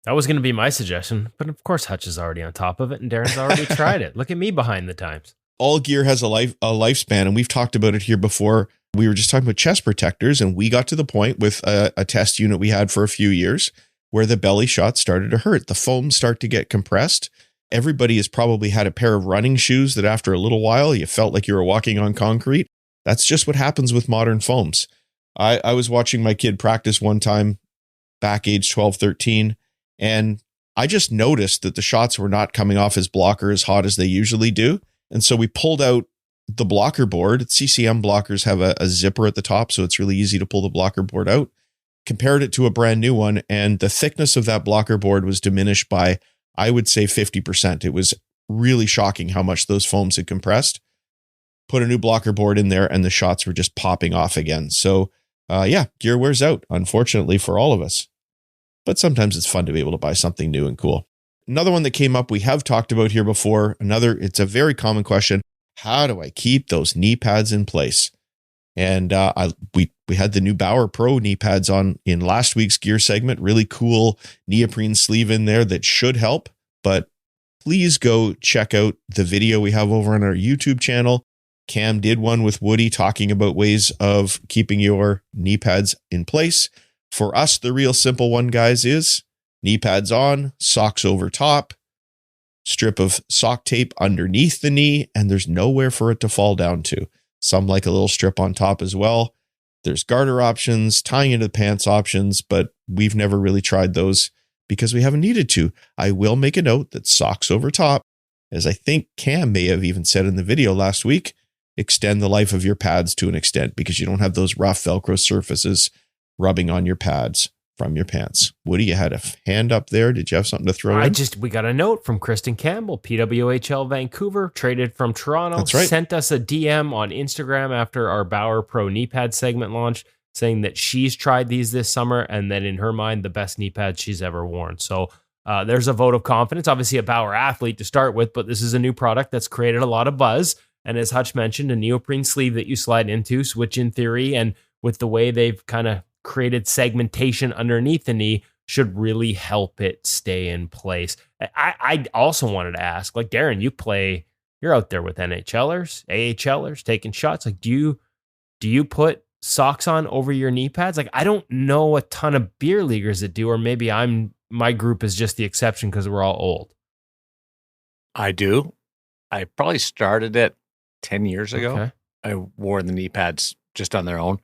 That was going to be my suggestion, but of course Hutch is already on top of it and Darren's already tried it. Look at me behind the times. All gear has a lifespan, and we've talked about it here before. We were just talking about chest protectors, and we got to the point with a test unit we had for a few years where the belly shot started to hurt. The foams start to get compressed. Everybody has probably had a pair of running shoes that after a little while, you felt like you were walking on concrete. That's just what happens with modern foams. I was watching my kid practice one time back age 12, 13, and I just noticed that the shots were not coming off his blocker as hot as they usually do. And so we pulled out the blocker board. CCM blockers have a zipper at the top, so it's really easy to pull the blocker board out. Compared it to a brand new one, and the thickness of that blocker board was diminished by, I would say, 50%. It was really shocking how much those foams had compressed. Put a new blocker board in there, and the shots were just popping off again. So, gear wears out, unfortunately, for all of us. But sometimes it's fun to be able to buy something new and cool. Another one that came up, we have talked about here before. It's a very common question. How do I keep those knee pads in place? And we had the new Bauer Pro knee pads on in last week's gear segment. Really cool neoprene sleeve in there that should help. But please go check out the video we have over on our YouTube channel. Cam did one with Woody talking about ways of keeping your knee pads in place. For us, the real simple one, guys, is knee pads on, socks over top, strip of sock tape underneath the knee, and there's nowhere for it to fall down to. Some like a little strip on top as well. There's garter options, tying into the pants options, but we've never really tried those because we haven't needed to. I will make a note that socks over top, as I think Cam may have even said in the video last week, extend the life of your pads to an extent because you don't have those rough Velcro surfaces rubbing on your pads from your pants. Woody, you had a hand up there. Did you have something to throw in? We got a note from Kristen Campbell, PWHL Vancouver, traded from Toronto. That's right. Sent us a DM on Instagram after our Bauer Pro knee pad segment launched, saying that she's tried these this summer and that in her mind, the best knee pads she's ever worn. So there's a vote of confidence. Obviously a Bauer athlete to start with, but this is a new product that's created a lot of buzz. And as Hutch mentioned, a neoprene sleeve that you slide into, which in theory, and with the way they've kind of created segmentation underneath the knee, should really help it stay in place. I also wanted to ask, like, Darren, you're out there with NHLers, AHLers, taking shots. Like, do you put socks on over your knee pads? Like, I don't know a ton of beer leaguers that do, or maybe my group is just the exception because we're all old. I do. I probably started it 10 years ago. Okay. I wore the knee pads just on their own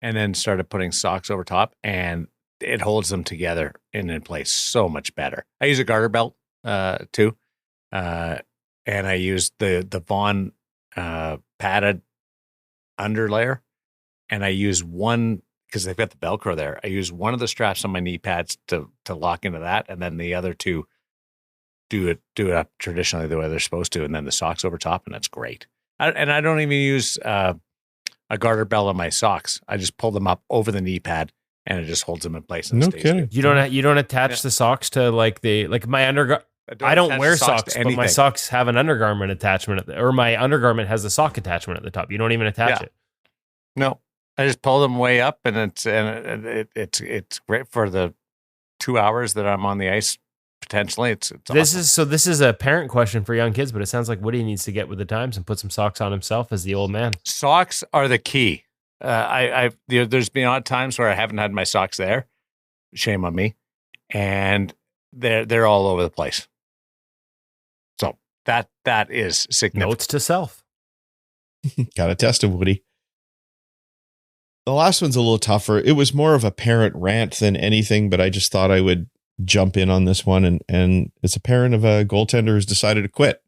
and then started putting socks over top, and it holds them together and in place so much better. I use a garter belt too. And I use the Vaughn padded underlayer. And I use one, because they've got the Velcro there, I use one of the straps on my knee pads to lock into that, and then the other two do it up traditionally the way they're supposed to, and then the socks over top, and that's great. And I don't even use a garter belt on my socks. I just pull them up over the knee pad, and it just holds them in place. And No stays kidding. good. You don't attach the socks to like my I don't attach wear the socks, to but my anything. socks have an undergarment attachment, or my undergarment has a sock attachment at the top. You don't even attach Yeah. it. No, I just pull them way up, and it's great for the 2 hours that I'm on the ice. Potentially, it's awesome. This is a parent question for young kids, but it sounds like Woody needs to get with the times and put some socks on himself as the old man. Socks are the key. There's been odd times where I haven't had my socks there. Shame on me, and they're all over the place. So that is significant. Notes to self. Gotta test him, Woody. The last one's a little tougher. It was more of a parent rant than anything, but I just thought I would jump in on this one. And it's a parent of a goaltender who's decided to quit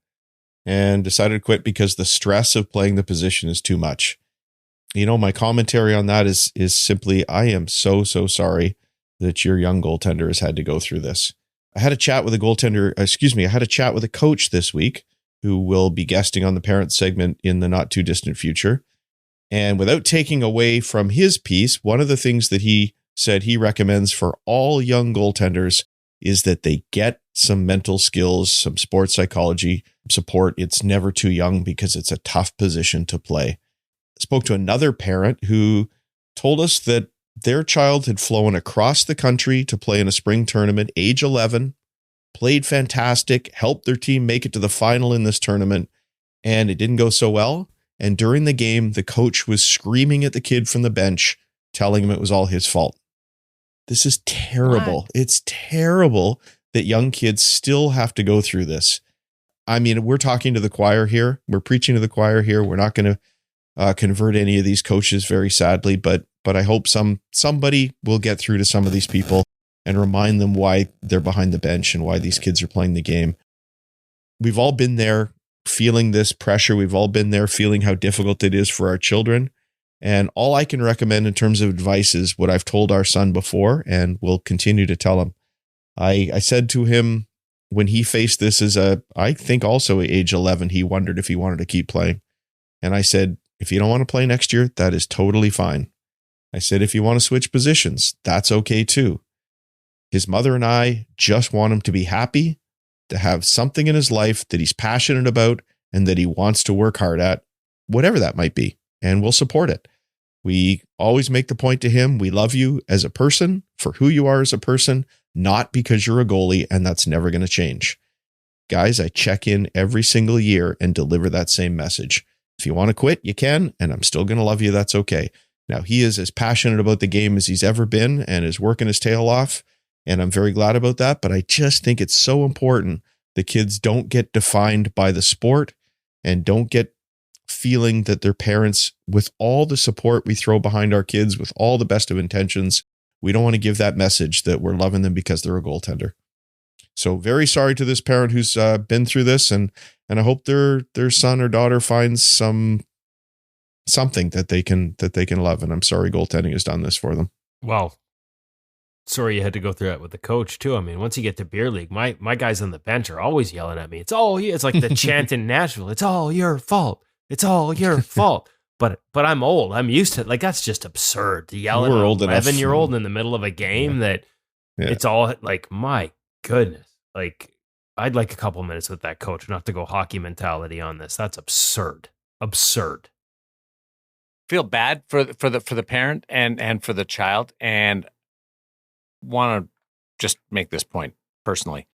because the stress of playing the position is too much. You know, my commentary on that is simply, I am so sorry that your young goaltender has had to go through this. I had a chat with a coach this week who will be guesting on the parent segment in the not too distant future. And without taking away from his piece, one of the things that he said he recommends for all young goaltenders is that they get some mental skills, some sports psychology support. It's never too young because it's a tough position to play. I spoke to another parent who told us that their child had flown across the country to play in a spring tournament, age 11, played fantastic, helped their team make it to the final in this tournament, and it didn't go so well. And during the game, the coach was screaming at the kid from the bench, telling him it was all his fault. This is terrible. What? It's terrible that young kids still have to go through this. I mean, we're talking to the choir here. We're preaching to the choir here. We're not going to convert any of these coaches, very sadly, but I hope somebody will get through to some of these people and remind them why they're behind the bench and why these kids are playing the game. We've all been there feeling this pressure. We've all been there feeling how difficult it is for our children. And all I can recommend in terms of advice is what I've told our son before and will continue to tell him. I said to him when he faced this I think also at age 11, he wondered if he wanted to keep playing. And I said, if you don't want to play next year, that is totally fine. I said, if you want to switch positions, that's okay too. His mother and I just want him to be happy, to have something in his life that he's passionate about and that he wants to work hard at, whatever that might be, and we'll support it. We always make the point to him, we love you as a person for who you are as a person, not because you're a goalie, and that's never going to change. Guys, I check in every single year and deliver that same message. If you want to quit, you can, and I'm still going to love you. That's okay. Now, he is as passionate about the game as he's ever been and is working his tail off, and I'm very glad about that, but I just think it's so important the kids don't get defined by the sport and don't get feeling that their parents, with all the support we throw behind our kids, with all the best of intentions, we don't want to give that message that we're loving them because they're a goaltender. So very sorry to this parent who's been through this, and I hope their son or daughter finds something that they can love. And I'm sorry goaltending has done this for them. Well, sorry you had to go through that with the coach too. I mean, once you get to beer league, my guys on the bench are always yelling at me. It's like the chant in Nashville. It's all your fault. It's all your fault. But I'm old. I'm used to it. Like, that's just absurd to yell at an 11-year-old in the middle of a game it's all like, my goodness. Like, I'd like a couple minutes with that coach, not to go hockey mentality on this. That's absurd. Absurd. Feel bad for the parent and for the child, and want to just make this point personally.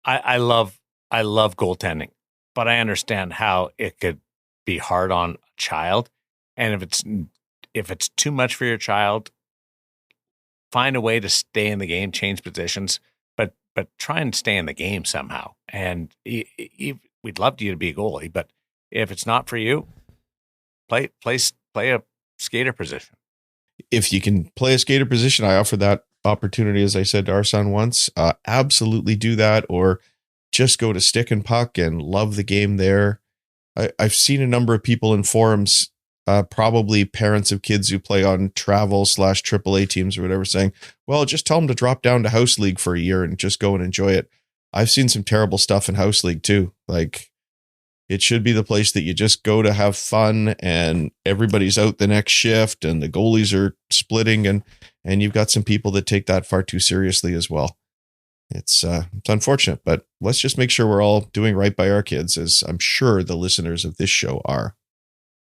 I love goaltending, but I understand how it could be hard on a child. And if it's too much for your child, find a way to stay in the game, change positions, but try and stay in the game somehow. And we'd love you to be a goalie, but if it's not for you, play a skater position. If you can play a skater position, I offer that opportunity, as I said to our son once. Absolutely do that, or just go to stick and puck and love the game there. I've seen a number of people in forums, probably parents of kids who play on travel/AAA teams or whatever, saying, well, just tell them to drop down to house league for a year and just go and enjoy it. I've seen some terrible stuff in house league too. Like, it should be the place that you just go to have fun, and everybody's out the next shift and the goalies are splitting, and you've got some people that take that far too seriously as well. It's unfortunate, but let's just make sure we're all doing right by our kids, as I'm sure the listeners of this show are.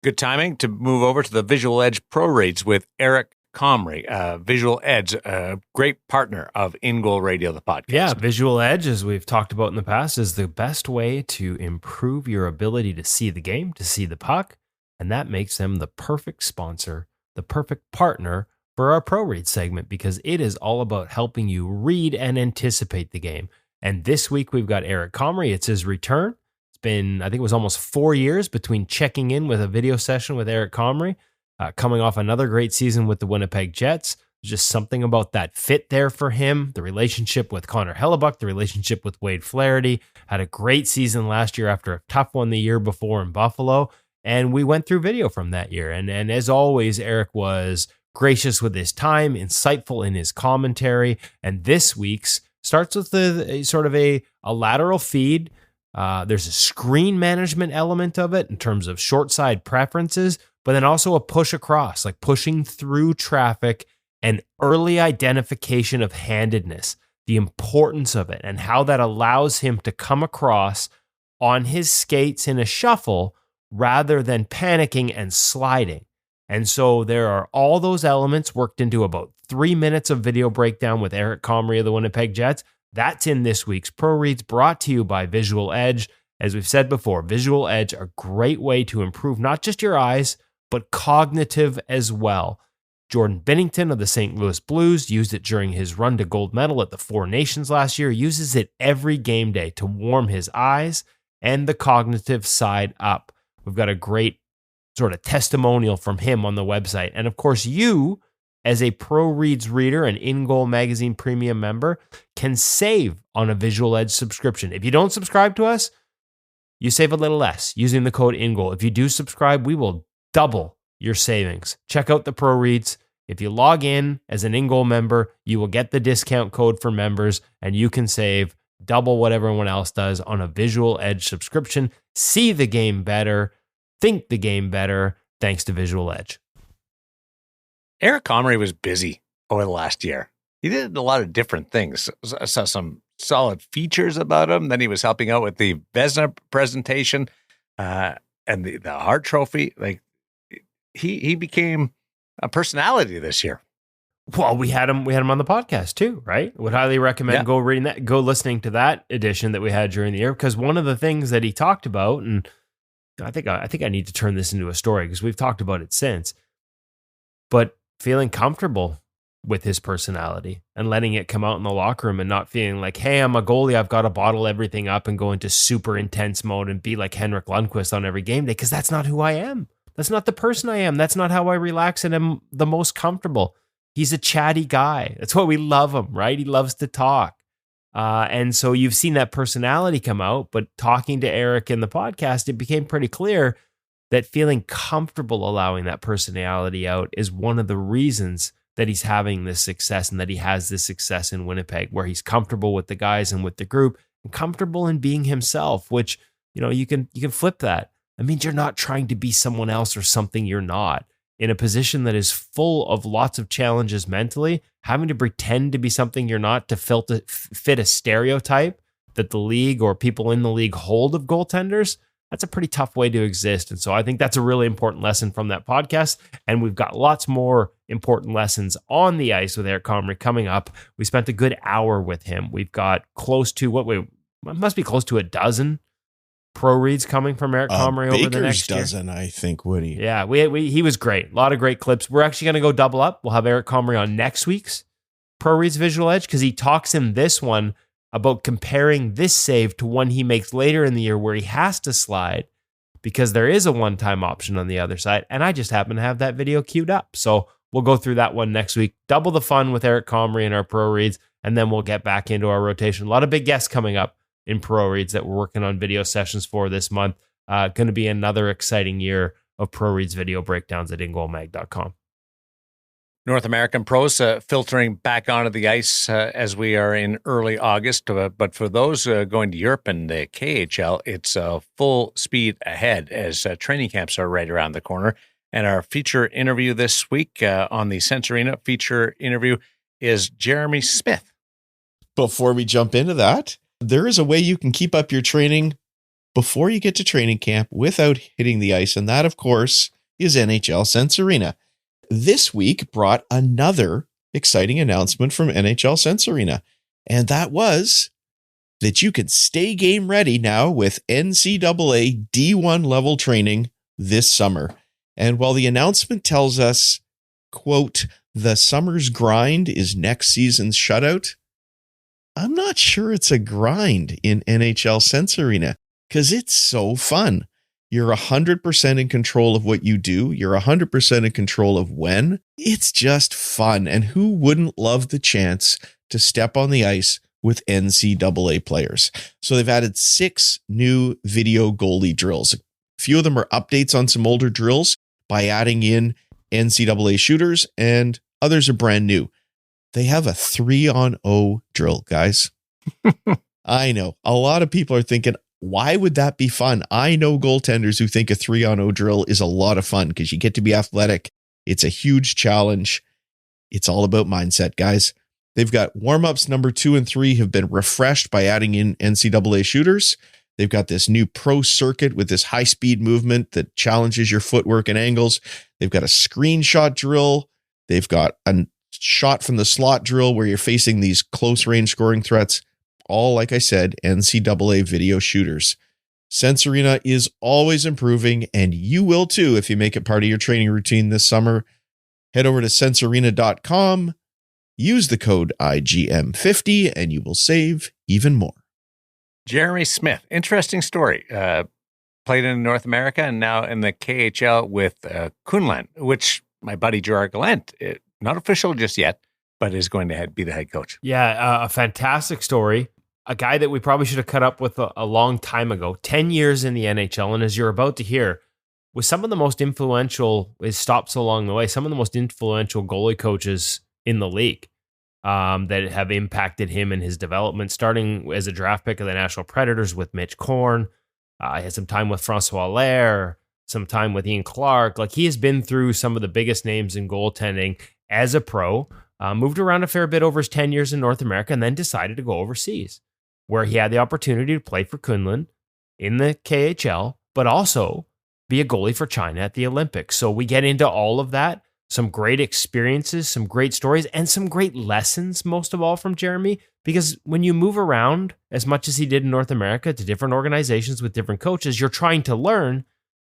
Good timing to move over to the Visual Edge ProReads with Eric Comrie. Visual Edge, a great partner of InGoal Radio, the podcast. Yeah, Visual Edge, as we've talked about in the past, is the best way to improve your ability to see the game, to see the puck, and that makes them the perfect sponsor, the perfect partner for our ProRead segment, because it is all about helping you read and anticipate the game. And this week we've got Eric Comrie. It's his return. It's been, I think it was almost 4 years between checking in with a video session with Eric Comrie, coming off another great season with the Winnipeg Jets. There's just something about that fit there for him. The relationship with Connor Hellebuck, the relationship with Wade Flaherty. Had a great season last year after a tough one the year before in Buffalo. And we went through video from that year. And as always, Eric was gracious with his time, insightful in his commentary. And this week's starts with a sort of a lateral feed. There's a screen management element of it in terms of short side preferences, but then also a push across, like pushing through traffic and early identification of handedness, the importance of it, and how that allows him to come across on his skates in a shuffle rather than panicking and sliding. And so there are all those elements worked into about 3 minutes of video breakdown with Eric Comrie of the Winnipeg Jets. That's in this week's ProReads, brought to you by Visual Edge. As we've said before, Visual Edge, a great way to improve not just your eyes, but cognitive as well. Jordan Binnington of the St. Louis Blues used it during his run to gold medal at the Four Nations last year, uses it every game day to warm his eyes and the cognitive side up. We've got a great sort of testimonial from him on the website. And of course, you, as a ProReads reader and InGoal Magazine Premium member, can save on a Visual Edge subscription. If you don't subscribe to us, you save a little less using the code InGoal. If you do subscribe, we will double your savings. Check out the ProReads. If you log in as an InGoal member, you will get the discount code for members, and you can save double what everyone else does on a Visual Edge subscription. See the game better, think the game better, thanks to Visual Edge. Eric Comrie was busy over the last year. He did a lot of different things. I saw some solid features about him. Then he was helping out with the Vezina presentation and the Hart Trophy. Like he became a personality this year. Well, we had him on the podcast too, right? Would highly recommend go listening to that edition that we had during the year, because one of the things that he talked about, and I think I need to turn this into a story because we've talked about it since, but feeling comfortable with his personality and letting it come out in the locker room and not feeling like, hey, I'm a goalie, I've got to bottle everything up and go into super intense mode and be like Henrik Lundqvist on every game day, because that's not who I am. That's not the person I am. That's not how I relax and am the most comfortable. He's a chatty guy. That's why we love him, right? He loves to talk. And so you've seen that personality come out, but talking to Eric in the podcast, it became pretty clear that feeling comfortable allowing that personality out is one of the reasons that he's having this success and that he has this success in Winnipeg, where he's comfortable with the guys and with the group and comfortable in being himself, which, you know, you can flip that. It means you're not trying to be someone else or something you're not. In a position that is full of lots of challenges mentally, having to pretend to be something you're not to fit a stereotype that the league or people in the league hold of goaltenders, that's a pretty tough way to exist. And so I think that's a really important lesson from that podcast. And we've got lots more important lessons on the ice with Eric Comrie coming up. We spent a good hour with him. We've got close to must be close to a dozen ProReads coming from Eric Comrie over the next year. Dozen, I think, Woody. Yeah, he was great. A lot of great clips. We're actually going to go double up. We'll have Eric Comrie on next week's ProReads Visual Edge, because he talks in this one about comparing this save to one he makes later in the year where he has to slide because there is a one-time option on the other side. And I just happen to have that video queued up. So we'll go through that one next week. Double the fun with Eric Comrie and our ProReads, and then we'll get back into our rotation. A lot of big guests coming up in ProReads that we're working on video sessions for this month. Going to be another exciting year of ProReads video breakdowns at ingoalmag.com. North American pros filtering back onto the ice as we are in early August. But for those going to Europe and the KHL, it's full speed ahead as training camps are right around the corner. And our feature interview this week on the Sense Arena feature interview is Jeremy Smith. before we jump into that, there is a way you can keep up your training before you get to training camp without hitting the ice. And that, of course, is NHL Sense Arena. This week brought another exciting announcement from NHL Sense Arena. And that was that you can stay game ready now with NCAA D1 level training this summer. And while the announcement tells us, quote, the summer's grind is next season's shutout, I'm not sure it's a grind in NHL Sense Arena because it's so fun. You're 100% in control of what you do. You're 100% in control of when. It's just fun. And who wouldn't love the chance to step on the ice with NCAA players? So they've added 6 new video goalie drills. A few of them are updates on some older drills by adding in NCAA shooters, and others are brand new. They have a 3-on-0 drill, guys. I know a lot of people are thinking, why would that be fun? I know goaltenders who think a 3-on-0 drill is a lot of fun because you get to be athletic. It's a huge challenge. It's all about mindset, guys. They've got warm-ups number 2 and 3 have been refreshed by adding in NCAA shooters. They've got this new pro circuit with this high-speed movement that challenges your footwork and angles. They've got a screenshot drill. They've got a shot from the slot drill where you're facing these close-range scoring threats. All, like I said, NCAA video shooters. Sense Arena is always improving, and you will too if you make it part of your training routine this summer. Head over to sensearena.com, use the code IGM50, and you will save even more. Jeremy Smith, interesting story. Played in North America and now in the KHL with Kunlan, which my buddy Gerard Gallant, not official just yet, but is going to be the head coach. Yeah, a fantastic story. A guy that we probably should have cut up with a long time ago, 10 years in the NHL. And as you're about to hear, with some of the most influential, his stops along the way, some of the most influential goalie coaches in the league that have impacted him in his development, starting as a draft pick of the Nashville Predators with Mitch Korn. He had some time with François Allaire, some time with Ian Clark. Like, he has been through some of the biggest names in goaltending as a pro, moved around a fair bit over his 10 years in North America, and then decided to go overseas, where he had the opportunity to play for Kunlun in the KHL, but also be a goalie for China at the Olympics. So we get into all of that, some great experiences, some great stories, and some great lessons, most of all from Jeremy, because when you move around as much as he did in North America to different organizations with different coaches, you're trying to learn,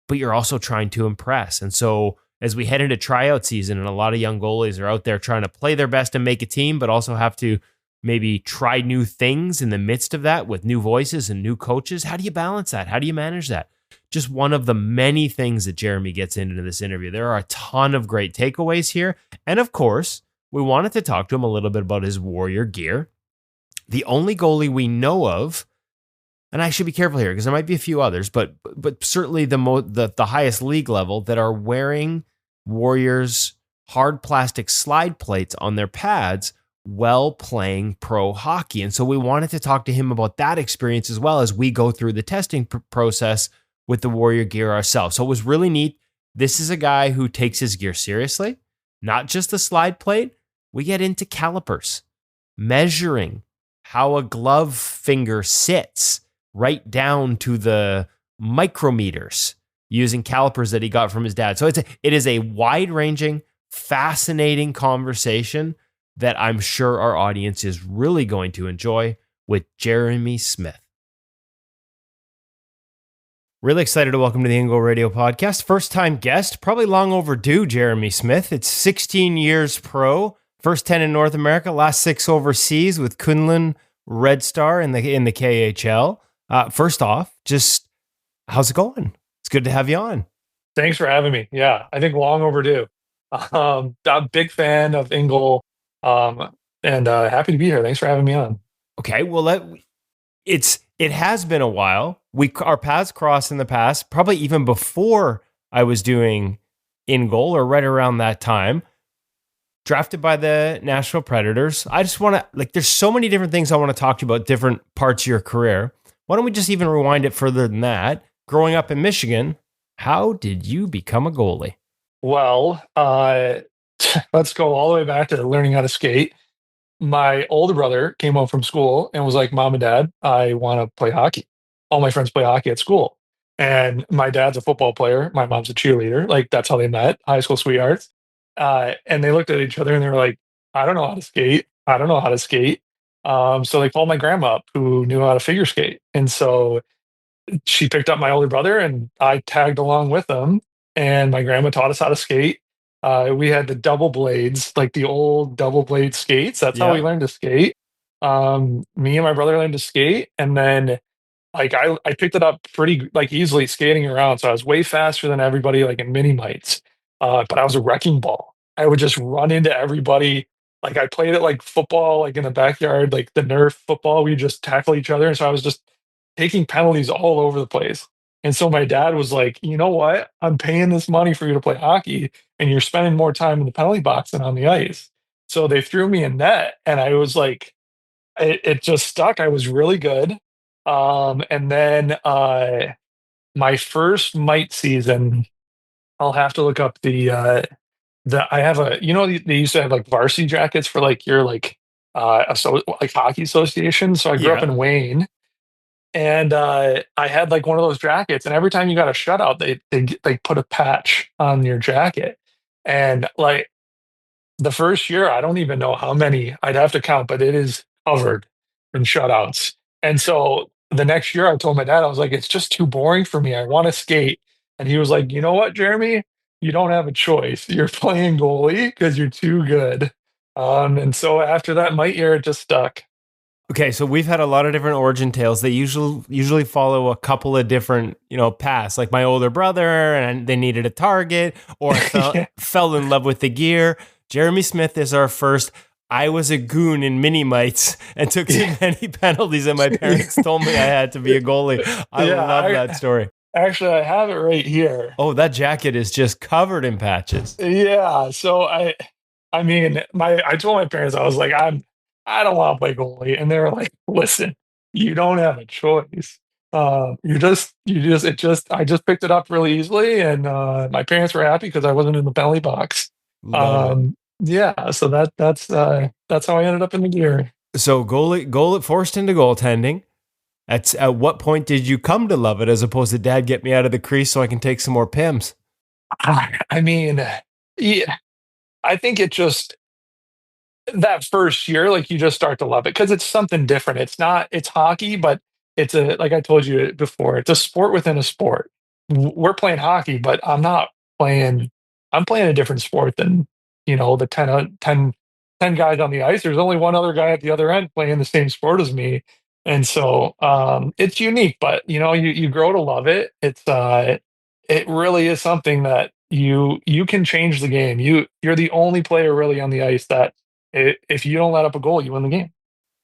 but you're also trying to impress. And so as we head into tryout season, and a lot of young goalies are out there trying to play their best and make a team, but also have to maybe try new things in the midst of that with new voices and new coaches. How do you balance that? How do you manage that? Just one of the many things that Jeremy gets into this interview. There are a ton of great takeaways here. And of course, we wanted to talk to him a little bit about his Warrior gear. The only goalie we know of, and I should be careful here because there might be a few others, but certainly the highest league level that are wearing Warriors hard plastic slide plates on their pads while playing pro hockey. And so we wanted to talk to him about that experience as well as we go through the testing process with the Warrior gear ourselves. So it was really neat. This is a guy who takes his gear seriously, not just the slide plate. We get into calipers, measuring how a glove finger sits right down to the micrometers using calipers that he got from his dad. So it is a wide-ranging, fascinating conversation that I'm sure our audience is really going to enjoy with Jeremy Smith. Really excited to welcome to the InGoal Radio podcast. First time guest, probably long overdue, Jeremy Smith. It's 16 years pro, first 10 in North America, last 6 overseas with Kunlun Red Star in the KHL. First off, just how's it going? It's good to have you on. Thanks for having me. Yeah, I think long overdue. I'm a big fan of InGoal, and happy to be here. Thanks for having me on. Okay, well, it has been a while. Our paths crossed in the past, probably even before I was doing InGoal or right around that time. Drafted by the Nashville Predators. I just want to, there's so many different things I want to talk to you about, different parts of your career. Why don't we just even rewind it further than that? Growing up in Michigan, how did you become a goalie? Well, let's go all the way back to learning how to skate. my older brother came home from school and was like, Mom and Dad, I want to play hockey. All my friends play hockey at school. And my dad's a football player. My mom's a cheerleader. Like, that's how they met, high school sweethearts. And they looked at each other and they were like, I don't know how to skate. I don't know how to skate. So they called my grandma up who knew how to figure skate. And so she picked up my older brother and I tagged along with them. And my grandma taught us how to skate. We had the double blades, like the old double blade skates. That's how we learned to skate. Me and my brother learned to skate. And then like I picked it up pretty like easily skating around. So I was way faster than everybody like in mini mites. But I was a wrecking ball. I would just run into everybody. Like I played it like football, like in the backyard, like the Nerf football. We just tackle each other. And so I was just taking penalties all over the place. And so my dad was like, you know what? I'm paying this money for you to play hockey and you're spending more time in the penalty box than on the ice. So they threw me in net and I was like, it just stuck. I was really good. And then my first mite season, I'll have to look up I have they used to have like varsity jackets for like your like like hockey association. So I grew up in Wayne. And I had like one of those jackets, and every time you got a shutout, they put a patch on your jacket. And like the first year, I don't even know how many I'd have to count, but it is covered in shutouts. And so the next year, I told my dad, I was like, it's just too boring for me. I want to skate. And he was like, you know what, Jeremy? You don't have a choice. You're playing goalie because you're too good. And so after that mite year, it just stuck. Okay, so we've had a lot of different origin tales. They usually follow a couple of different, paths. Like my older brother, and they needed a target, or fell in love with the gear. Jeremy Smith is our first. I was a goon in mini mites and took too many penalties, and my parents told me I had to be a goalie. I love that story. Actually, I have it right here. Oh, that jacket is just covered in patches. Yeah. So I told my parents, I was like, I don't want to play goalie. And they were like, listen, you don't have a choice. I just picked it up really easily. And my parents were happy because I wasn't in the penalty box. Yeah. So that's how I ended up in the gear. So goalie forced into goaltending. At what point did you come to love it as opposed to dad, get me out of the crease so I can take some more pims? I mean, yeah, I think it just, that first year, like you just start to love it because it's something different. It's hockey, but like I told you before, it's a sport within a sport. We're playing hockey, but I'm playing a different sport than, the 10 guys on the ice. There's only one other guy at the other end playing the same sport as me. And so it's unique, but you grow to love it. It really is something that you can change the game. You're the only player really on the ice that if you don't let up a goal, you win the game.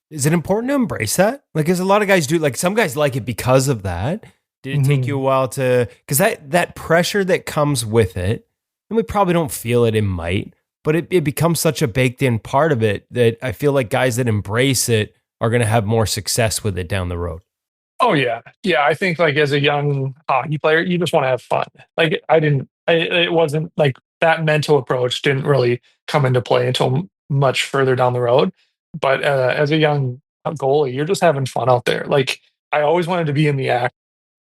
Is it important to embrace that? Like, as a lot of guys do, like some guys like it because of that. Did it take you a while because that pressure that comes with it, and we probably don't feel it in mite, but it becomes such a baked in part of it that I feel like guys that embrace it are going to have more success with it down the road. Oh yeah. Yeah. I think like as a young hockey player, you just want to have fun. Like it wasn't like that mental approach didn't really come into play until much further down the road. But as a young goalie, you're just having fun out there. Like I always wanted to be in the act.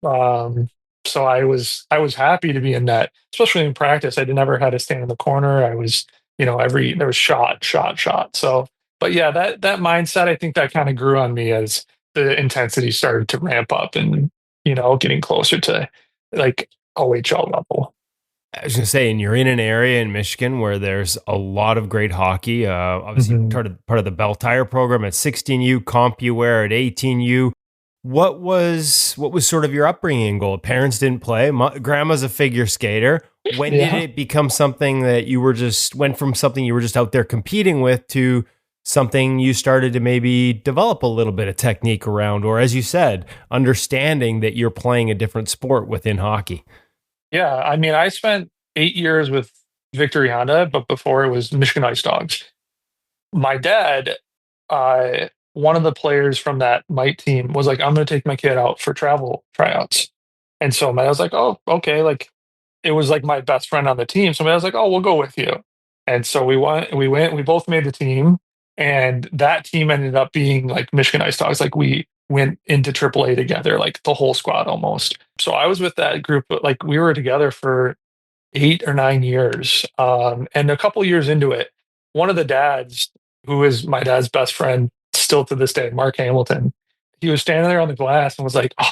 So I was happy to be in net, especially in practice. I never had to stand in the corner. I was, there was shot. So, but yeah, that mindset, I think that kind of grew on me as the intensity started to ramp up and, getting closer to like OHL level. I was going to say, and you're in an area in Michigan where there's a lot of great hockey. Obviously, part of the Bell Tire program at 16U, CompuWare at 18U. What was sort of your upbringing in goal? Parents didn't play. Grandma's a figure skater. When did it become something that went from something you were just out there competing with to something you started to maybe develop a little bit of technique around, or as you said, understanding that you're playing a different sport within hockey? Yeah, I mean, I spent 8 years with Victory Honda, but before it was Michigan Ice Dogs. My dad, one of the players from that mite team was like, I'm going to take my kid out for travel tryouts. And so my dad was like, oh, okay. Like it was like my best friend on the team. So my dad was like, oh, we'll go with you. And so we both made the team. And that team ended up being like Michigan Ice Dogs. Like we went into AAA together, like the whole squad almost. So I was with that group, but like we were together for 8 or 9 years. And a couple years into it, one of the dads, who is my dad's best friend still to this day, Mark Hamilton, he was standing there on the glass and was like, oh,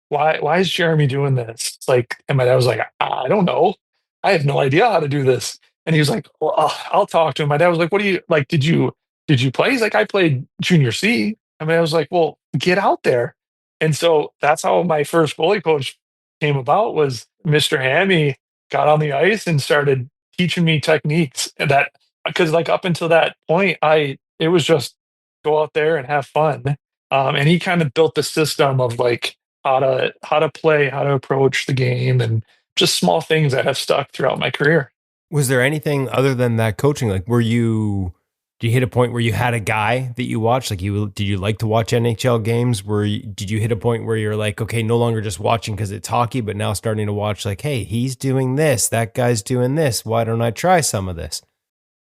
why is Jeremy doing this? It's like, and my dad was like, I don't know. I have no idea how to do this. And he was like, well, I'll talk to him. My dad was like, what do you like? Did you play? He's like, I played junior C. I mean, I was like, well, get out there. And so that's how my first goalie coach came about, was Mr. Hammy got on the ice and started teaching me techniques. And that, because like up until that point, it was just go out there and have fun. And he kind of built the system of like how to play, how to approach the game, and just small things that have stuck throughout my career. Was there anything other than that coaching? Like, did you hit a point where you had a guy that you watched? Like, did you like to watch NHL games? Did you hit a point where you're like, okay, no longer just watching because it's hockey, but now starting to watch like, hey, he's doing this, that guy's doing this. Why don't I try some of this?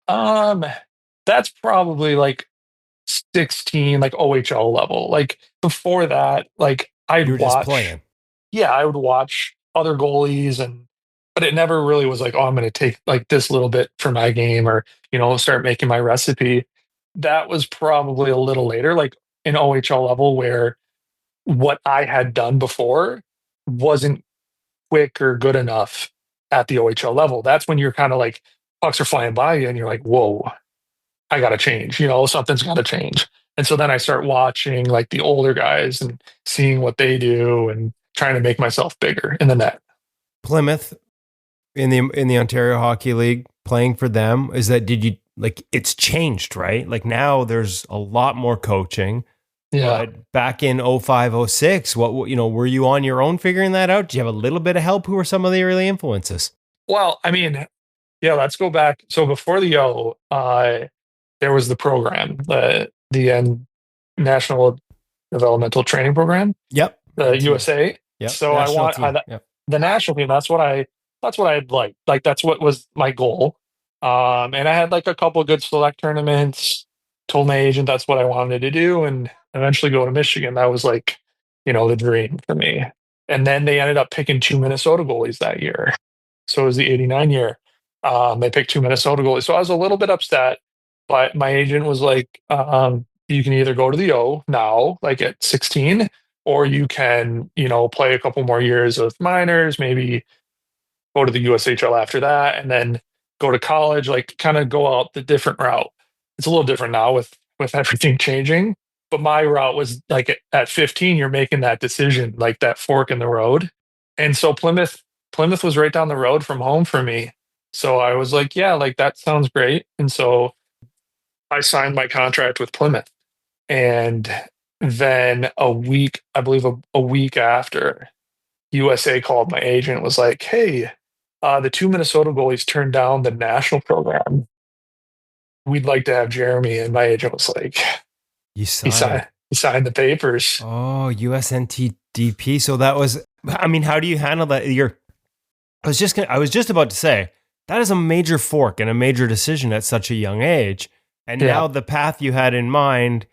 That's probably like 16, like OHL level. Like before that, like I'd watch. Just playing. Yeah, I would watch other goalies, but it never really was like, oh, I'm going to take like this little bit for my game, or, start making my recipe. That was probably a little later, like in OHL level, where what I had done before wasn't quick or good enough at the OHL level. That's when you're kind of like, pucks are flying by you and you're like, whoa, I got to change, something's got to change. And so then I start watching like the older guys and seeing what they do and trying to make myself bigger in the net. Plymouth in the Ontario Hockey League, playing for them, it's changed, right? Like now there's a lot more coaching. Yeah. But back in 05, 06, were you on your own figuring that out? Do you have a little bit of help? Who were some of the early influences? Well, I mean, yeah, let's go back. So before the O, there was the program, the National Developmental Training Program. Yep. The USA. Yep. So the national team. That's what I'd like. Like that's what was my goal. And I had like a couple of good select tournaments. Told my agent that's what I wanted to do, and eventually go to Michigan. That was like, the dream for me. And then they ended up picking 2 Minnesota goalies that year. So it was the 89 year. They picked 2 Minnesota goalies. So I was a little bit upset, but my agent was like, you can either go to the O now, like at 16, or you can, play a couple more years of minors, maybe go to the USHL after that, and then go to college, like kind of go out the different route. It's a little different now with everything changing. But my route was like at 15, you're making that decision, like that fork in the road. And so Plymouth was right down the road from home for me. So I was like, yeah, like that sounds great. And so I signed my contract with Plymouth. And then a week after, USA called my agent, was like, hey, the 2 Minnesota goalies turned down the national program. We'd like to have Jeremy. And my agent was like, he signed the papers. Oh, USNTDP. So that was, I mean, how do you handle that? I was just about to say, that is a major fork and a major decision at such a young age. And now the path you had in mind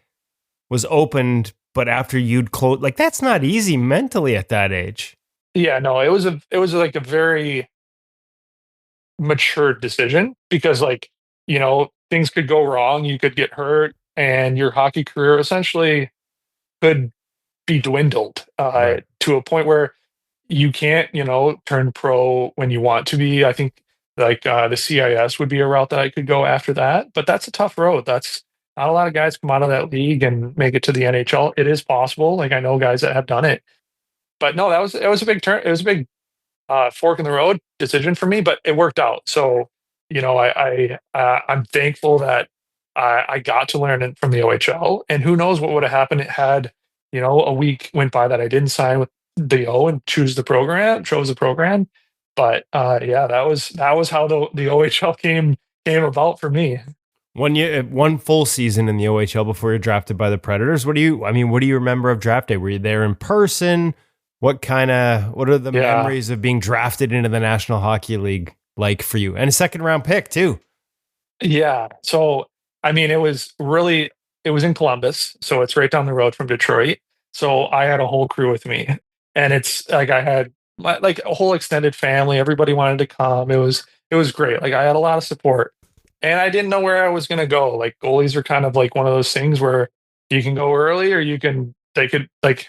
was opened, but after you'd close, like that's not easy mentally at that age. Yeah, no, it was like a very mature decision, because like, things could go wrong. You could get hurt, and your hockey career essentially could be dwindled to a point where you can't, turn pro when you want to be. I think like the CIS would be a route that I could go after that, but that's a tough road. That's not a lot of guys come out of that league and make it to the NHL. It is possible. Like I know guys that have done it, but no, it was a big turn. It was a big fork in the road decision for me, but it worked out. So, I'm thankful that I got to learn it from the OHL, and who knows what would have happened had, a week went by that I didn't sign with the O and chose the program. But that was how the OHL came about for me. 1 year, 1 full season in the OHL before you're drafted by the Predators. What do you remember of draft day? Were you there in person? What are the memories of being drafted into the National Hockey League like for you? And a second round pick too. Yeah. So I mean, it was in Columbus, so it's right down the road from Detroit. So I had a whole crew with me, and it's like I had like a whole extended family. Everybody wanted to come. It was great. Like I had a lot of support, and I didn't know where I was going to go. Like goalies are kind of like one of those things where you can go early, or they could like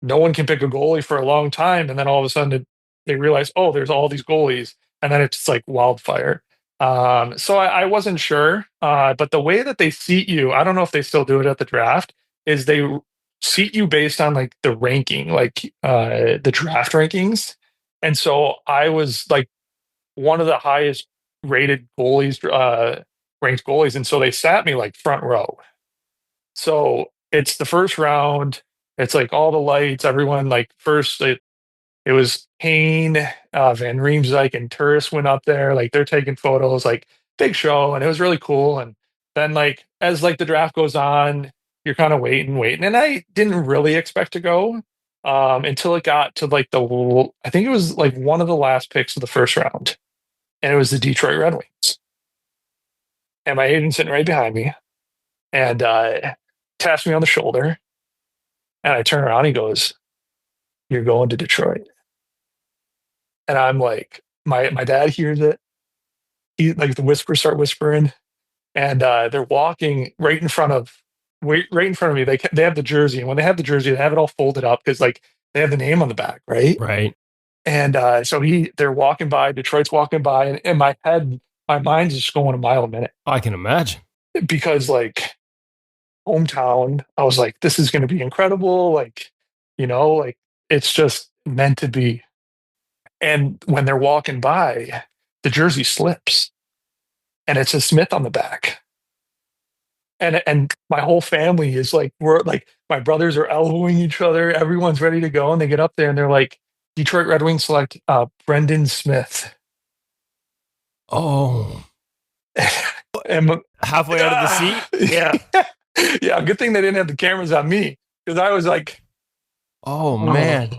no one can pick a goalie for a long time, and then all of a sudden they realize, oh, there's all these goalies, and then it's just like wildfire. So I wasn't sure, but the way that they seat you, I don't know if they still do it at the draft, is they seat you based on like the ranking, like the draft rankings. And so I was like one of the highest rated goalies, ranked goalies, and so they sat me like front row. So it's the first round. It's like all the lights, everyone like first. It was Kane, Van Riemsdyk, and Turris went up there. Like they're taking photos, like big show, and it was really cool. And then like as like the draft goes on, you're kind of waiting, and I didn't really expect to go until it got to like I think it was like one of the last picks of the first round, and it was the Detroit Red Wings. And my agent sitting right behind me, and taps me on the shoulder, and I turn around. He goes, "You're going to Detroit." And I'm like, my dad hears it. He like the whispers start whispering, and they're walking right in front of me. They have the jersey, and when they have the jersey, they have it all folded up because like they have the name on the back, right? Right. And so they're walking by. Detroit's walking by, and in my head, my mind's just going a mile a minute. I can imagine, because like hometown, I was like, this is going to be incredible. Like, like it's just meant to be. And when they're walking by, the jersey slips, and it's a Smith on the back. And my whole family is like, we're like, my brothers are elbowing each other. Everyone's ready to go, and they get up there, and they're like, Detroit Red Wings select Brendan Smith. Oh, and halfway out of the seat. Yeah, yeah. Good thing they didn't have the cameras on me, because I was like, oh man.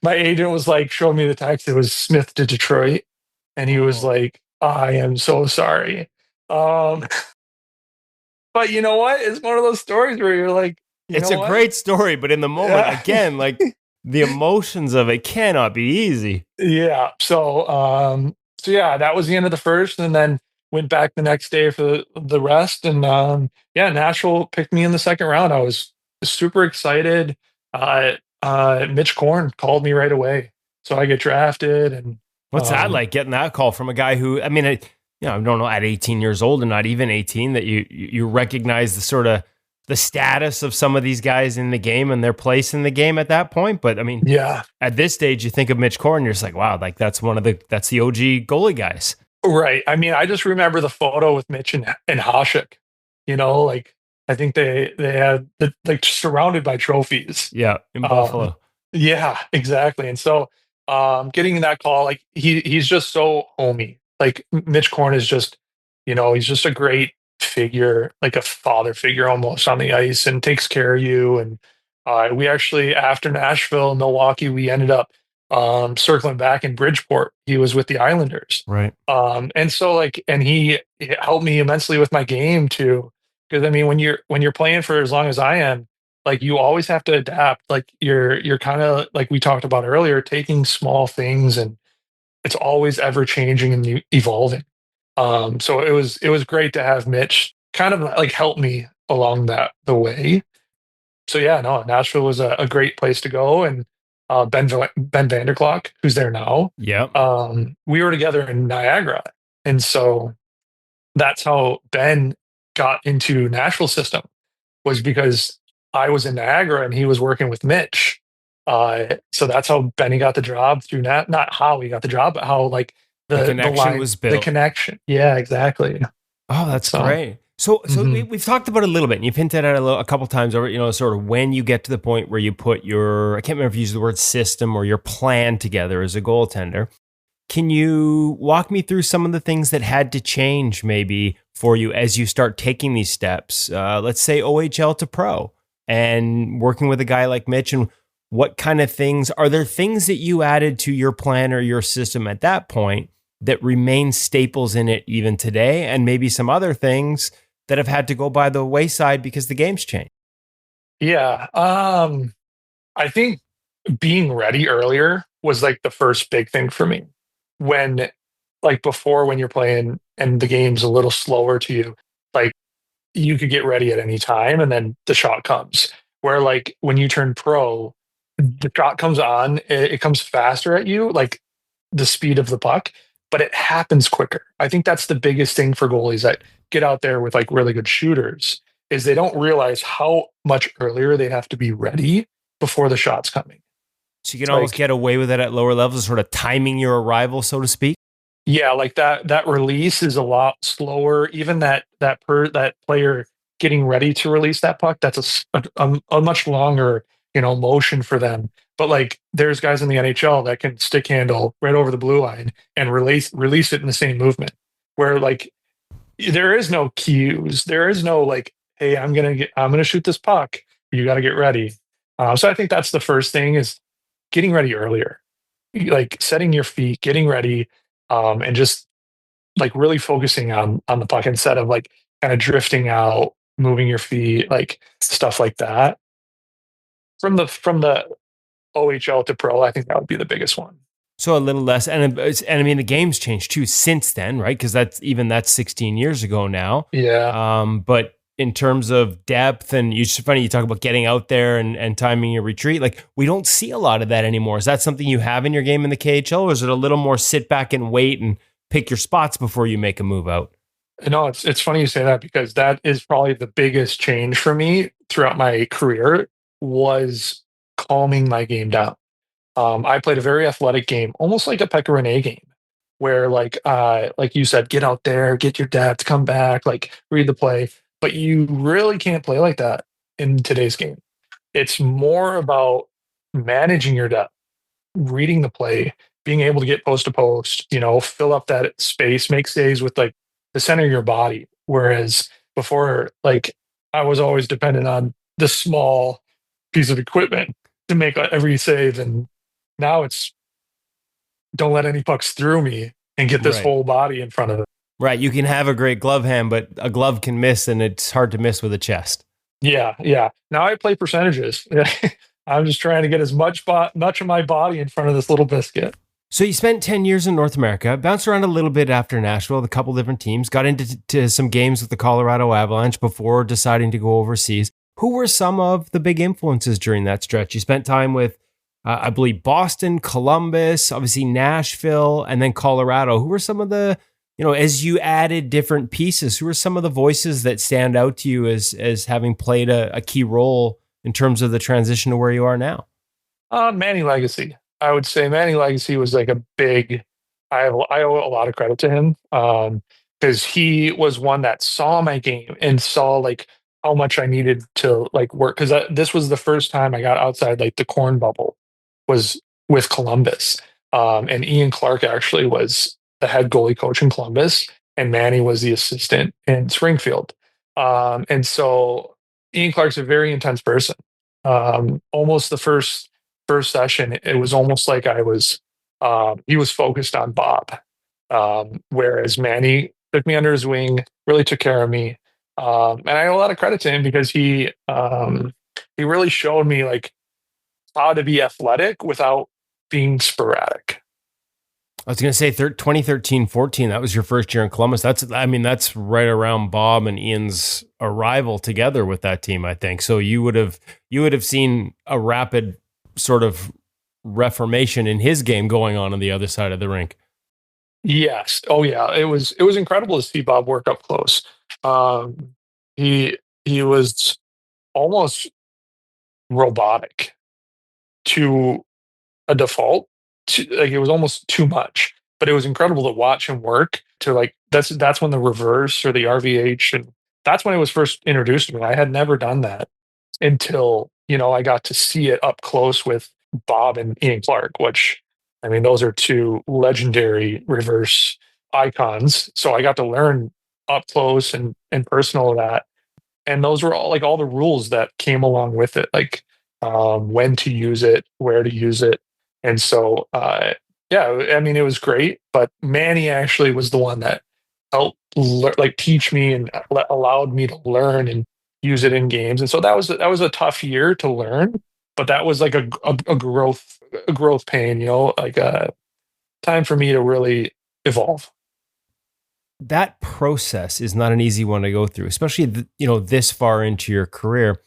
My agent was like showing me the text. It was Smith to Detroit, and he was like, "I am so sorry." But you know what? It's one of those stories where you're like, it's a great story, but in the moment, again, like the emotions of it cannot be easy. Yeah. So yeah, that was the end of the first, and then went back the next day for the rest. And Nashville picked me in the second round. I was super excited. Mitch Korn called me right away, so I get drafted. And what's that like, getting that call from a guy who, I mean, I don't know, at 18 years old and not even 18, that you recognize the sort of the status of some of these guys in the game and their place in the game at that point. But I mean, yeah, at this stage, you think of Mitch Korn, you're just like, wow, like that's the OG goalie guys. Right. I mean, I just remember the photo with Mitch and Hasek, like I think they had like surrounded by trophies. Yeah, in Buffalo. Yeah, exactly. And so getting that call, like he's just so homey. Like Mitch Korn is just, he's just a great figure, like a father figure almost on the ice, and takes care of you. And we actually, after Nashville, Milwaukee, we ended up circling back in Bridgeport. He was with the Islanders. Right. And so and he helped me immensely with my game too. Because I mean, when you're playing for as long as I am, like you always have to adapt. Like you're kind of like we talked about earlier, taking small things, and it's always ever changing and evolving. So it was great to have Mitch kind of like help me along the way. So yeah, no, Nashville was a great place to go. And Ben Vanderklok, who's there now, we were together in Niagara, and so that's how Ben got into Nashville system, was because I was in Niagara and he was working with Mitch. So that's how Benny got the job through not how he got the job, but how like the connection was built. The connection. Yeah, exactly. Oh, that's great. So we've talked about it a little bit, and you've hinted at it a couple times over, sort of when you get to the point where you put I can't remember if you used the word system or your plan together as a goaltender. Can you walk me through some of the things that had to change maybe for you as you start taking these steps? Let's say OHL to pro, and working with a guy like Mitch, and what kind of things, are there things that you added to your plan or your system at that point that remain staples in it even today? And maybe some other things that have had to go by the wayside because the game's changed? Yeah. I think being ready earlier was like the first big thing for me. When, like before, when you're playing and the game's a little slower to you, like you could get ready at any time and then the shot comes. Where like when you turn pro, the shot comes on, it comes faster at you, like the speed of the puck, but it happens quicker. I think that's the biggest thing for goalies that get out there with like really good shooters is they don't realize how much earlier they have to be ready before the shot's coming. So you can almost get away with it at lower levels, sort of timing your arrival, so to speak. Yeah, like that release is a lot slower. Even that player getting ready to release that puck, that's a much longer, motion for them. But like there's guys in the NHL that can stick handle right over the blue line and release it in the same movement. Where like there is no cues, there is no like, hey, I'm gonna shoot this puck. You got to get ready. So I think that's the first thing is getting ready earlier, like setting your feet, getting ready, and just like really focusing on the puck instead of like kind of drifting out, moving your feet, like stuff like that. From the OHL to pro, I think that would be the biggest one. So a little less, and I mean the game's changed too since then, right? Because that's 16 years ago now. Yeah. But in terms of depth, and it's funny you talk about getting out there and timing your retreat. Like we don't see a lot of that anymore. Is that something you have in your game in the KHL, or is it a little more sit back and wait and pick your spots before you make a move out? No, it's funny you say that because that is probably the biggest change for me throughout my career was calming my game down. I played a very athletic game, almost like a Pekka Rinne game, where like you said, get out there, get your depth, come back, like read the play. But you really can't play like that in today's game. It's more about managing your depth, reading the play, being able to get post to post, fill up that space, make saves with like the center of your body. Whereas before, like I was always dependent on the small piece of equipment to make every save. And now it's don't let any pucks through me and get this whole body in front of it. Right. You can have a great glove hand, but a glove can miss, and it's hard to miss with a chest. Yeah. Now I play percentages. I'm just trying to get as much of my body in front of this little biscuit. So you spent 10 years in North America, bounced around a little bit after Nashville, with a couple different teams, got into some games with the Colorado Avalanche before deciding to go overseas. Who were some of the big influences during that stretch? You spent time with, I believe, Boston, Columbus, obviously Nashville, and then Colorado. Who were some of the, as you added different pieces, who are some of the voices that stand out to you as having played a key role in terms of the transition to where you are now? Manny Legacy. I would say Manny Legacy was like a big, I owe a lot of credit to him because he was one that saw my game and saw like how much I needed to like work. Because this was the first time I got outside like the Korn bubble was with Columbus. And Ian Clark actually was the head goalie coach in Columbus, and Manny was the assistant in Springfield. And so Ian Clark's a very intense person. Almost the first session, it was almost like he was focused on Bob. Whereas Manny took me under his wing, really took care of me. And I owe a lot of credit to him because he really showed me like how to be athletic without being sporadic. I was going to say 2013-14, that was your first year in Columbus. That's right around Bob and Ian's arrival together with that team, I think. So you would have seen a rapid sort of reformation in his game going on the other side of the rink. Yes. Oh yeah. It was incredible to see Bob work up close. He was almost robotic to a default. Like it was almost too much, but it was incredible to watch him work. To like that's when the reverse or the RVH, and that's when it was first introduced to me. I had never done that until I got to see it up close with Bob and Ian Clark, which I mean those are two legendary reverse icons. So I got to learn up close and personal that, and those were all the rules that came along with it, like when to use it, where to use it. And so, I mean, it was great, but Manny actually was the one that helped like teach me and allowed me to learn and use it in games. And so that was a tough year to learn, but that was like a growth pain, like a time for me to really evolve. That process is not an easy one to go through, especially, this far into your career.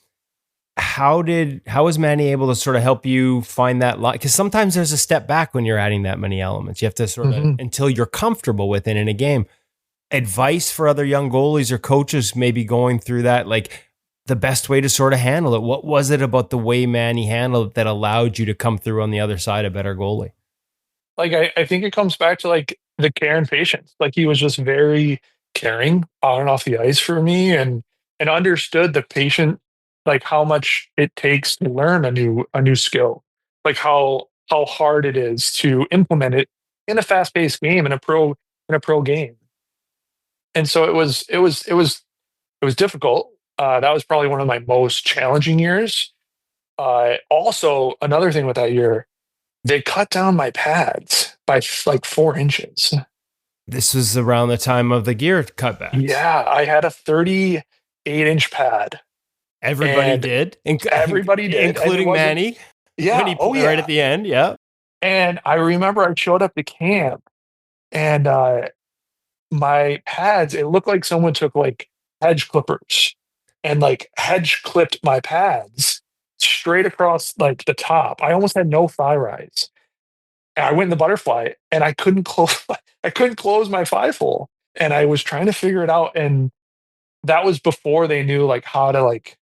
How was Manny able to sort of help you find that line? Because sometimes there's a step back when you're adding that many elements. You have to sort of, until you're comfortable with it in a game. Advice for other young goalies or coaches maybe going through that, like the best way to sort of handle it. What was it about the way Manny handled it that allowed you to come through on the other side a better goalie? Like, I think it comes back to like the care and patience. Like, he was just very caring on and off the ice for me, and understood the patient, like how much it takes to learn a new skill, like how hard it is to implement it in a fast-paced game, in a pro game. And so it was difficult. That was probably one of my most challenging years. Also, another thing with that year, they cut down my pads by like 4 inches. This was around the time of the gear cutbacks. Yeah, I had a 38-inch pad. Everybody did, including Manny. Yeah, right at the end. Yeah. And I remember I showed up to camp, and my pads, it looked like someone took like hedge clippers and like hedge clipped my pads straight across like the top. I almost had no thigh rise. And I went in the butterfly, and I couldn't close my 5 hole, and I was trying to figure it out. And that was before they knew like how to, like,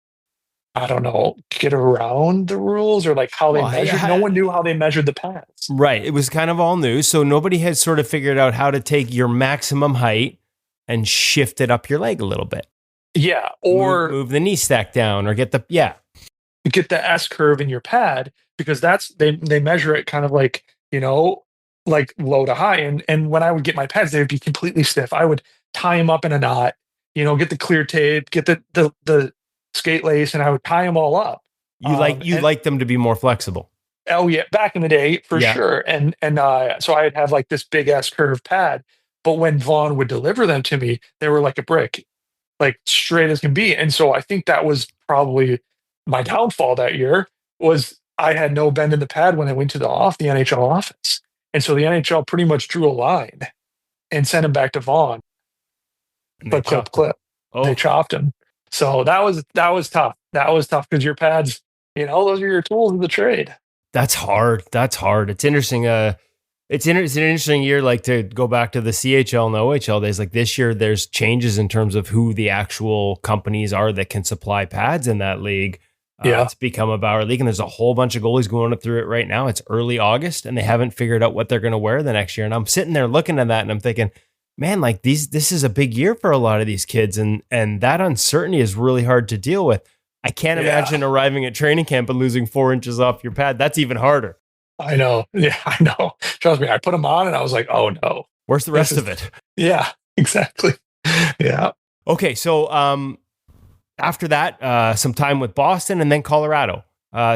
I don't know, get around the rules, or like how they measured. No one knew how they measured the pads. Right. It was kind of all new. So nobody had sort of figured out how to take your maximum height and shift it up your leg a little bit. Yeah. Or move the knee stack down, or get the S curve in your pad, because that's, they measure it kind of like, like low to high. And when I would get my pads, they would be completely stiff. I would tie them up in a knot, get the clear tape, get the skate lace, and I would tie them all up. You like them to be more flexible. Oh yeah, back in the day for sure. And so I'd have like this big S curve pad, but when Vaughn would deliver them to me, they were like a brick, like straight as can be. And so I think that was probably my downfall that year, was I had no bend in the pad when I went to the NHL office. And so the NHL pretty much drew a line and sent him back to Vaughn. But clip. Oh. They chopped him. So that was tough. That was tough, because your pads, those are your tools of the trade. That's hard. It's interesting. It's an interesting year, like, to go back to the CHL and the OHL days. Like, this year, there's changes in terms of who the actual companies are that can supply pads in that league. It's become a Bauer league, and there's a whole bunch of goalies going through it right now. It's early August, and they haven't figured out what they're going to wear the next year. And I'm sitting there looking at that, and I'm thinking, man, like, this is a big year for a lot of these kids, and that uncertainty is really hard to deal with. I can't imagine arriving at training camp and losing 4 inches off your pad. That's even harder. I know. Yeah, I know. Trust me, I put them on, and I was like, oh no. Where's the rest of it? Yeah, exactly. Yeah. Okay, so after that, some time with Boston, and then Colorado.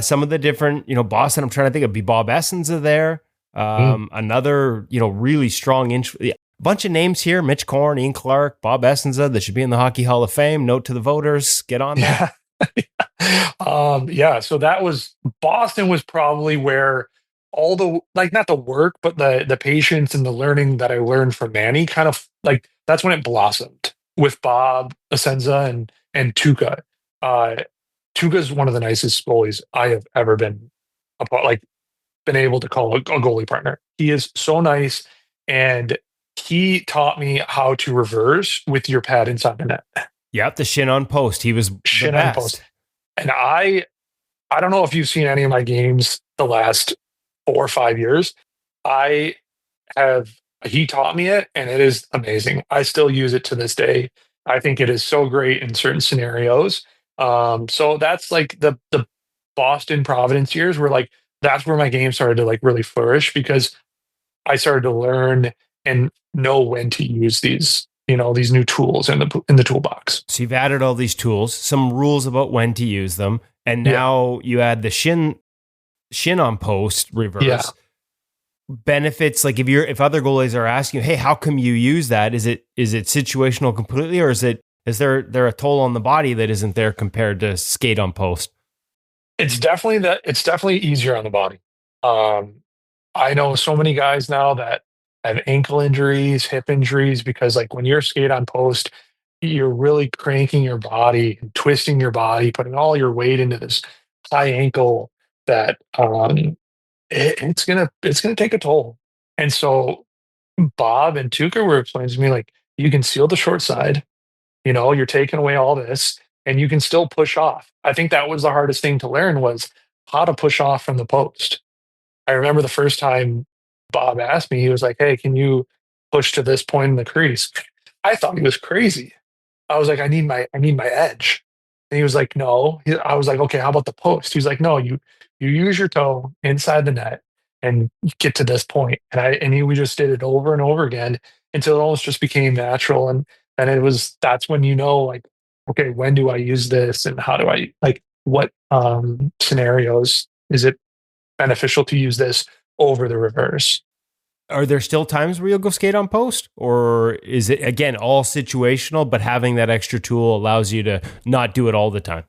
Some of the different, Boston, I'm trying to think, it'd be Bob Essensa there. Another, really strong bunch of names here: Mitch Korn, Ian Clark, Bob Essensa, that should be in the Hockey Hall of Fame. Note to the voters, get on that. So that was, Boston was probably where all the, like, not the work, but the patience and the learning that I learned from Manny, kind of like, that's when it blossomed with Bob, Essensa, and Tuukka. Tuukka's one of the nicest goalies I have ever been able to call a goalie partner. He is so nice, and he taught me how to reverse with your pad inside the net. Yep, the shin on post. He was shin on post. And I don't know if you've seen any of my games the last 4 or 5 years. He taught me it, and it is amazing. I still use it to this day. I think it is so great in certain scenarios. So that's like the Boston Providence years were like, that's where my game started to like really flourish, because I started to learn and know when to use these, these new tools in the toolbox. So you've added all these tools, some rules about when to use them, and now you add the shin on post reverse. Yeah. benefits? Like if other goalies are asking you, hey, how come you use that? Is it situational completely, or is there a toll on the body that isn't there compared to skate on post? It's definitely easier on the body. I know so many guys now that have ankle injuries, hip injuries, because like when you're skate on post, you're really cranking your body, twisting your body, putting all your weight into this high ankle that it's gonna take a toll. And so Bob and Tuukka were explaining to me, like, you can seal the short side, you're taking away all this, and you can still push off. I think that was the hardest thing to learn, was how to push off from the post. I remember the first time Bob asked me, he was like, hey, can you push to this point in the crease? I thought he was crazy. I was like, I need my edge. And he was like, no. I was like, okay, how about the post? He's like, no, you use your toe inside the net and get to this point. And we just did it over and over again until it almost just became natural. And that's when like, okay, when do I use this, and how do I, like, what scenarios is it beneficial to use this over the reverse? Are there still times where you'll go skate on post, or is it, again, all situational, but having that extra tool allows you to not do it all the time?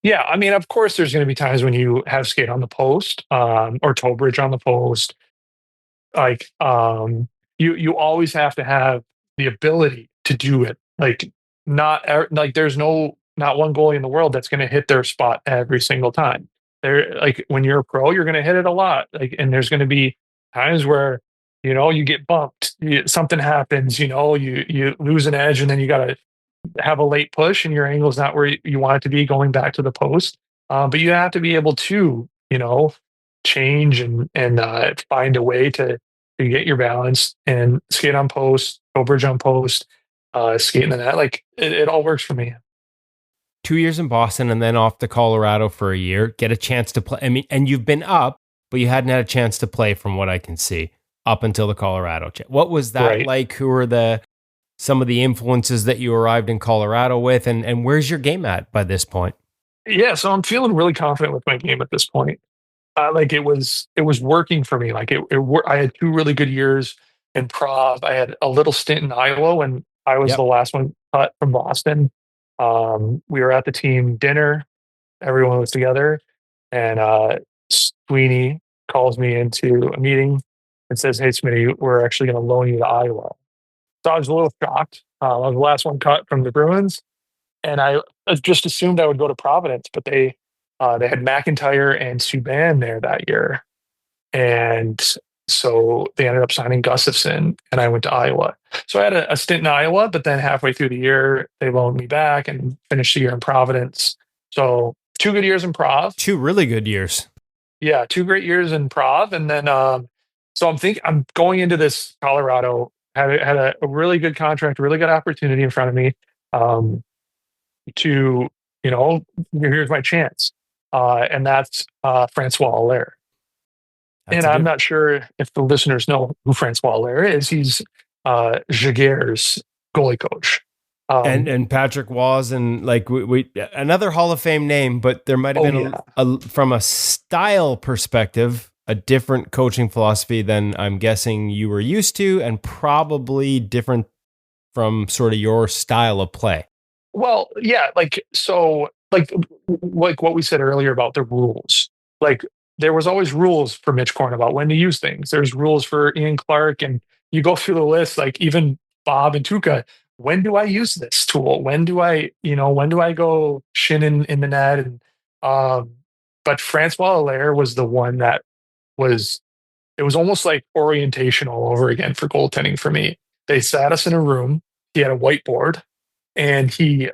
Yeah, I mean, of course, there's going to be times when you have skate on the post, or toe bridge on the post. Like, you always have to have the ability to do it. Like, there's not one goalie in the world that's going to hit their spot every single time. Like, when you're a pro, you're going to hit it a lot. Like, and there's going to be times where you get bumped, something happens, you lose an edge, and then you got to have a late push, and your angle's not where you want it to be going back to the post. But you have to be able to, change and find a way to get your balance and skate on post, go bridge on post, skate in the net. Like, it all works for me. 2 years in Boston and then off to Colorado for a year, get a chance to play. I mean, and you've been up, but you hadn't had a chance to play from what I can see up until the Colorado trip. What was that like? Who were some of the influences that you arrived in Colorado with, and where's your game at by this point? Yeah, so I'm feeling really confident with my game at this point. Like, it was working for me. Like, I had 2 really good years in Prov. I had a little stint in Iowa when I was the last one cut from Boston. We were at the team dinner. Everyone was together, and Sweeney calls me into a meeting and says, hey, Smitty, we're actually going to loan you to Iowa. So I was a little shocked. I was the last one cut from the Bruins, and I just assumed I would go to Providence, but they had McIntyre and Subban there that year. And so they ended up signing Gustafson, and I went to Iowa. So I had a stint in Iowa, but then halfway through the year, they loaned me back and finished the year in Providence. So 2 good years in Prov. 2 really good years. Yeah, 2 great years in Prov. And then, so I'm going into this Colorado, had a really good contract, really good opportunity in front of me, to, here's my chance. And that's Francois Allaire. And I'm not sure if the listeners know who Francois Allaire is. He's Jaguars' goalie coach. And Patrick Waz, and like we another Hall of Fame name, but there might have been from a style perspective, a different coaching philosophy than I'm guessing you were used to, and probably different from sort of your style of play. Well, yeah, like what we said earlier about the rules. Like, there was always rules for Mitch Korn about when to use things. There's rules for Ian Clark, and you go through the list, like even Bob and Tuukka. When do I use this tool? When do I go shin in the net? And but Francois Allaire was the one that it was almost like orientation all over again for goaltending for me. They sat us in a room. He had a whiteboard, and he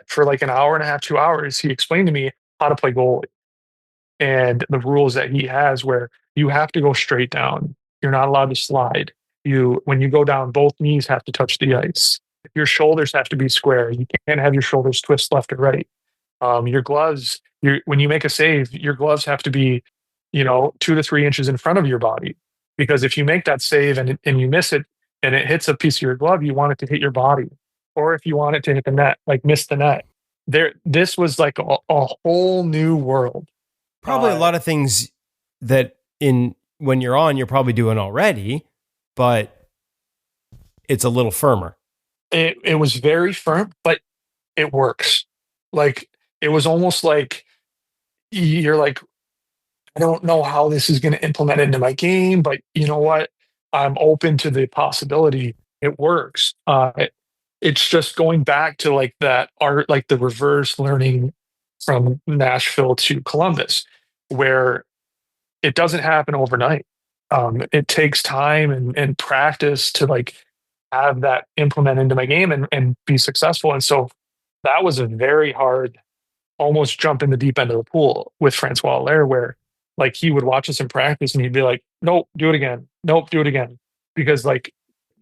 for like an hour and a half, 2 hours, he explained to me how to play goalie and the rules that he has, where you have to go straight down. You're not allowed to slide. When you go down, both knees have to touch the ice. Your shoulders have to be square. You can't have your shoulders twist left or right. Your gloves, when you make a save, your gloves have to be, 2 to 3 inches in front of your body. Because if you make that save and you miss it and it hits a piece of your glove, you want it to hit your body. Or if you want it to hit the net, like miss the net. This was like a whole new world. Probably a lot of things that when you're on, you're probably doing already, but it's a little firmer. It was very firm, but it works. Like, it was almost like you're like, I don't know how this is going to implement into my game, but you know what? I'm open to the possibility. It works. It's just going back to like that art, like the reverse learning from Nashville to Columbus, where it doesn't happen overnight. It takes time and practice to like have that implement into my game and be successful. And so that was a very hard, almost jump in the deep end of the pool with Francois Allaire, where like he would watch us in practice and he'd be like, nope, do it again. Nope, do it again. Because like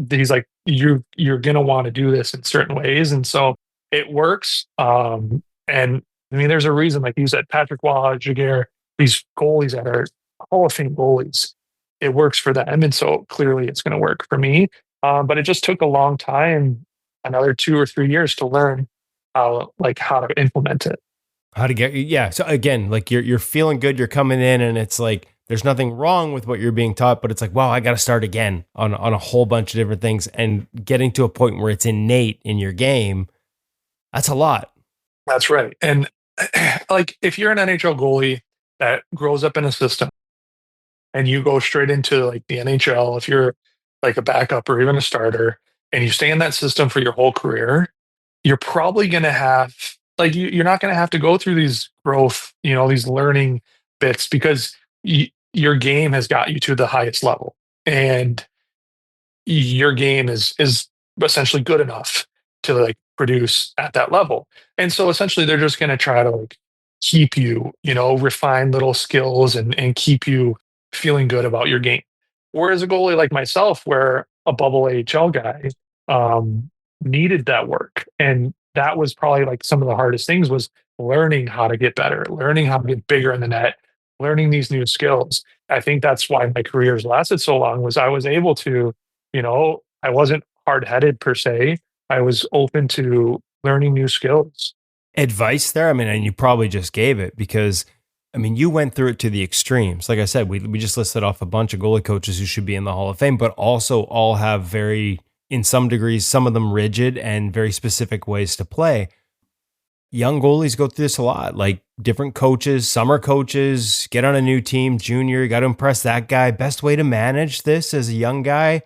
he's like, you're gonna want to do this in certain ways. And so it works. And I mean, there's a reason, like you said, Patrick Waugh, Jaguar, these goalies that are Hall of Fame goalies, it works for them. And so clearly it's going to work for me. But it just took a long time, another 2 or 3 years to learn how to implement it. How to get, yeah. So again, like you're feeling good, you're coming in and it's like, there's nothing wrong with what you're being taught, but it's like, wow, I got to start again on a whole bunch of different things, and getting to a point where it's innate in your game. That's a lot. That's right. And like, if you're an NHL goalie that grows up in a system and you go straight into like the NHL, if you're like a backup or even a starter and you stay in that system for your whole career, you're probably going to have like, you're not going to have to go through these growth, these learning bits, because your game has got you to the highest level, and your game is essentially good enough to like produce at that level. And so essentially they're just going to try to like keep you, refine little skills and keep you feeling good about your game. Whereas a goalie like myself, where a bubble AHL guy, needed that work. And that was probably like some of the hardest things, was learning how to get better, learning how to get bigger in the net, learning these new skills. I think that's why my career's lasted so long, was I was able to, I wasn't hard-headed per se. I was open to learning new skills. Advice there? I mean, and you probably just gave it, because I mean, you went through it to the extremes. Like I said, we just listed off a bunch of goalie coaches who should be in the Hall of Fame, but also all have very, in some degrees, some of them rigid and very specific ways to play. Young goalies go through this a lot, like different coaches, summer coaches, get on a new team, junior, you got to impress that guy. Best way to manage this as a young guy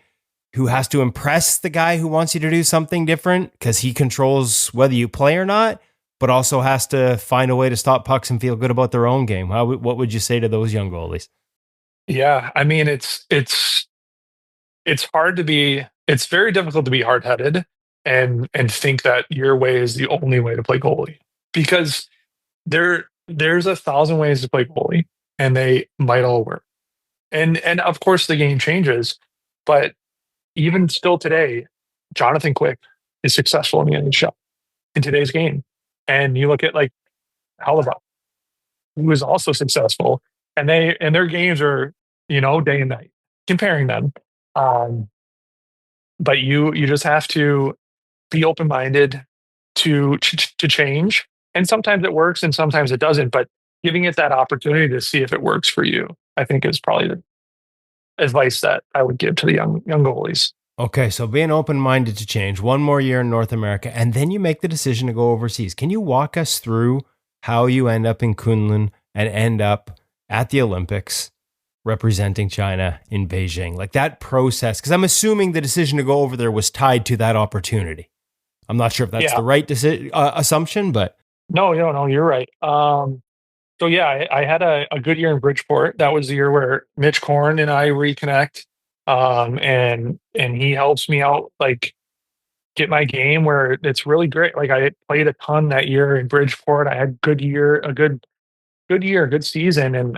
who has to impress the guy who wants you to do something different, because he controls whether you play or not, but also has to find a way to stop pucks and feel good about their own game. What would you say to those young goalies? Yeah, I mean, it's hard to be. It's very difficult to be hard-headed and think that your way is the only way to play goalie, because there's 1,000 ways to play goalie, and they might all work. And of course the game changes, but even still today, Jonathan Quick is successful in the NHL in today's game. And you look at like Halliburton, who is also successful, and their games are, day and night, comparing them. But you just have to be open-minded to change. And sometimes it works and sometimes it doesn't, but giving it that opportunity to see if it works for you, I think, is probably the advice that I would give to the young goalies. Okay, so being open-minded to change, one more year in North America, and then you make the decision to go overseas. Can you walk us through how you end up in Kunlun and end up at the Olympics representing China in Beijing? Like that process, because I'm assuming the decision to go over there was tied to that opportunity. I'm not sure if that's the right assumption, but... No, you're right. So yeah, I had a good year in Bridgeport. That was the year where Mitch Korn and I reconnect. And he helps me out, like get my game where it's really great. Like I played a ton that year in Bridgeport. I had a good season. And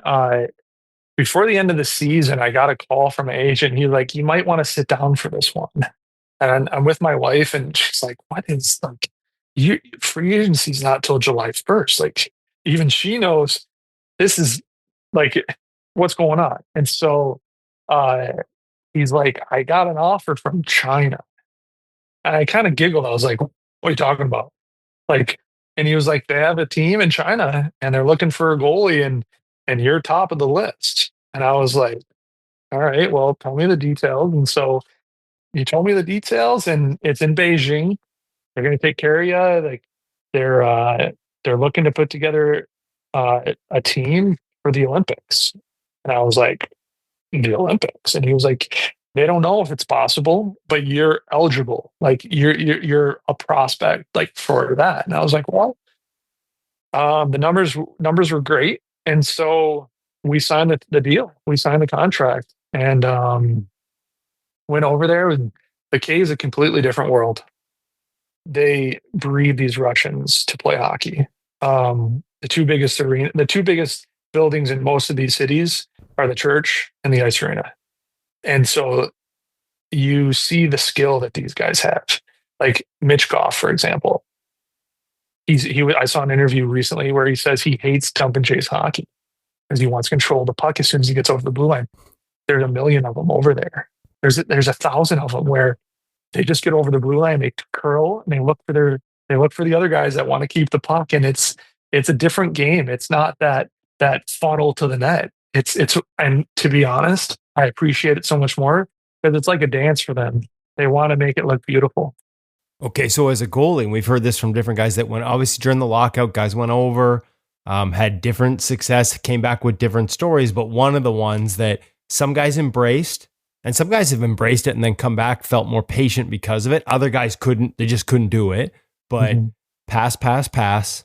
before the end of the season, I got a call from an agent. He's like, you might want to sit down for this one. And I'm with my wife, and she's like, what is like free agency's not till July 1st. Like even she knows this is like what's going on. And so he's like, I got an offer from China. And I kind of giggled. I was like, what are you talking about? Like, and he was like, they have a team in China and they're looking for a goalie, and you're top of the list. And I was like, all right, well, tell me the details. And so you told me the details, and it's in Beijing. They're going to take care of you. Like they're looking to put together a team for the Olympics. And I was like, the Olympics? And he was like, they don't know if it's possible, but you're eligible. Like you're a prospect like for that. And I was like, well, the numbers were great, and so we signed the deal. We signed the contract, and went over there. And the K is a completely different world. They breed these Russians to play hockey. The two biggest buildings in most of these cities are the church and the ice arena. And so you see the skill that these guys have. Like Mitchkov, for example. I saw an interview recently where he says he hates dump and chase hockey because he wants to control the puck as soon as he gets over the blue line. There's a million of them over there. There's 1,000 of them where they just get over the blue line, they curl, and they look for the other guys that want to keep the puck. And it's a different game. It's not that funnel to the net. And to be honest, I appreciate it so much more because it's like a dance for them. They want to make it look beautiful. Okay, so as a goalie, and we've heard this from different guys that obviously during the lockout, guys went over, had different success, came back with different stories, but one of the ones that some guys embraced, and some guys have embraced it and then come back, felt more patient because of it. Other guys they just couldn't do it. But pass, dust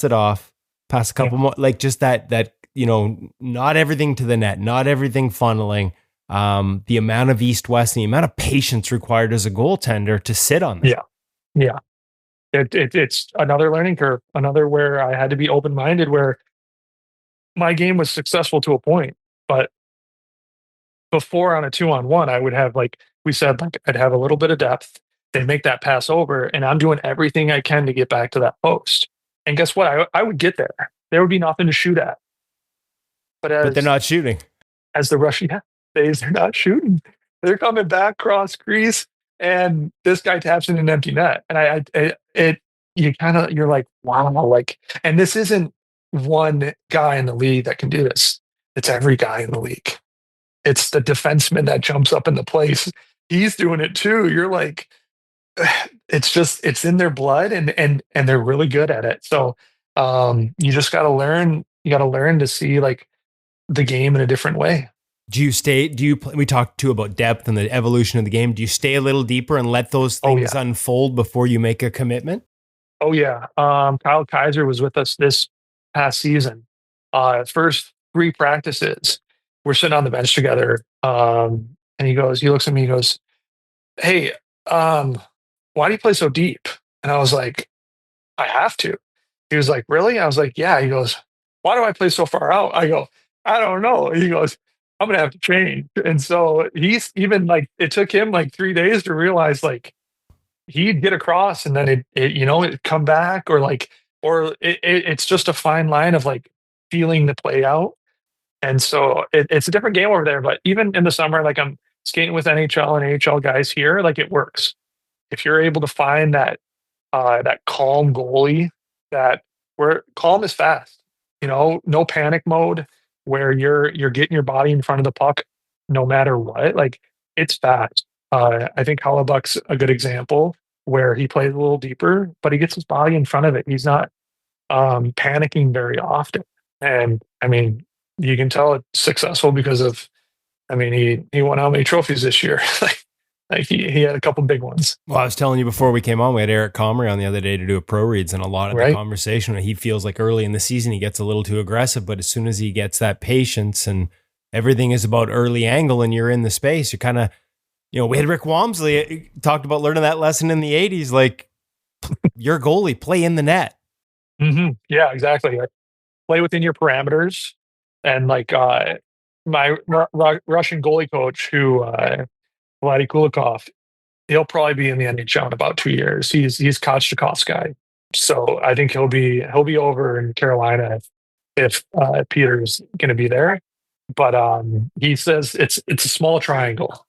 it off, pass a couple more, like just that, not everything to the net, not everything funneling. The amount of east-west, the amount of patience required as a goaltender to sit on that. Yeah. It's another learning curve, another where I had to be open-minded, where my game was successful to a point, but before on a 2-on-1, I would have, like we said, like I'd have a little bit of depth. They make that pass over, and I'm doing everything I can to get back to that post. And guess what? I would get there. There would be nothing to shoot at. But they're not shooting. As the Russian days, they're not shooting. They're coming back cross crease, and this guy taps in an empty net. And you're like, wow, like, and this isn't one guy in the league that can do this. It's every guy in the league. It's the defenseman that jumps up in the place. He's doing it too. You're like, it's in their blood, and they're really good at it. So you just got to learn. You got to learn to see like the game in a different way. We talked too about depth and the evolution of the game. Do you stay a little deeper and let those things unfold before you make a commitment? Oh yeah. Kyle Kaiser was with us this past season. First 3 practices, we're sitting on the bench together. And he looks at me, he goes, "Hey, why do you play so deep?" And I was like, "I have to." He was like, "Really?" I was like, "Yeah." He goes, "Why do I play so far out?" I go, "I don't know." He goes, "I'm going to have to change." And so he's even like, it took him like 3 days to realize like he'd get across and then it'd come back, or it's just a fine line of like feeling the play out. And so it's a different game over there. But even in the summer, like I'm skating with NHL and AHL guys here, like it works. If you're able to find that calm goalie, where calm is fast, no panic mode, where you're getting your body in front of the puck no matter what, like it's fast. I think Hellebuck's a good example where he plays a little deeper, but he gets his body in front of it. He's not panicking very often. And I mean, you can tell it's successful because of, he won how many trophies this year? Like he had a couple big ones. Well, I was telling you before we came on, we had Eric Comrie on the other day to do a pro reads, and a lot of the conversation, he feels like early in the season he gets a little too aggressive, but as soon as he gets that patience and everything is about early angle and you're in the space, you're kind of, we had Rick Walmsley talked about learning that lesson in the 80s, like your goalie, play in the net. Mm-hmm. Yeah, exactly. Like, play within your parameters. And like my Russian goalie coach, who Vladi Kulikov, he'll probably be in the NHL in about 2 years. He's Kochetkov guy, so I think he'll be over in Carolina if Peter's going to be there. But he says it's a small triangle,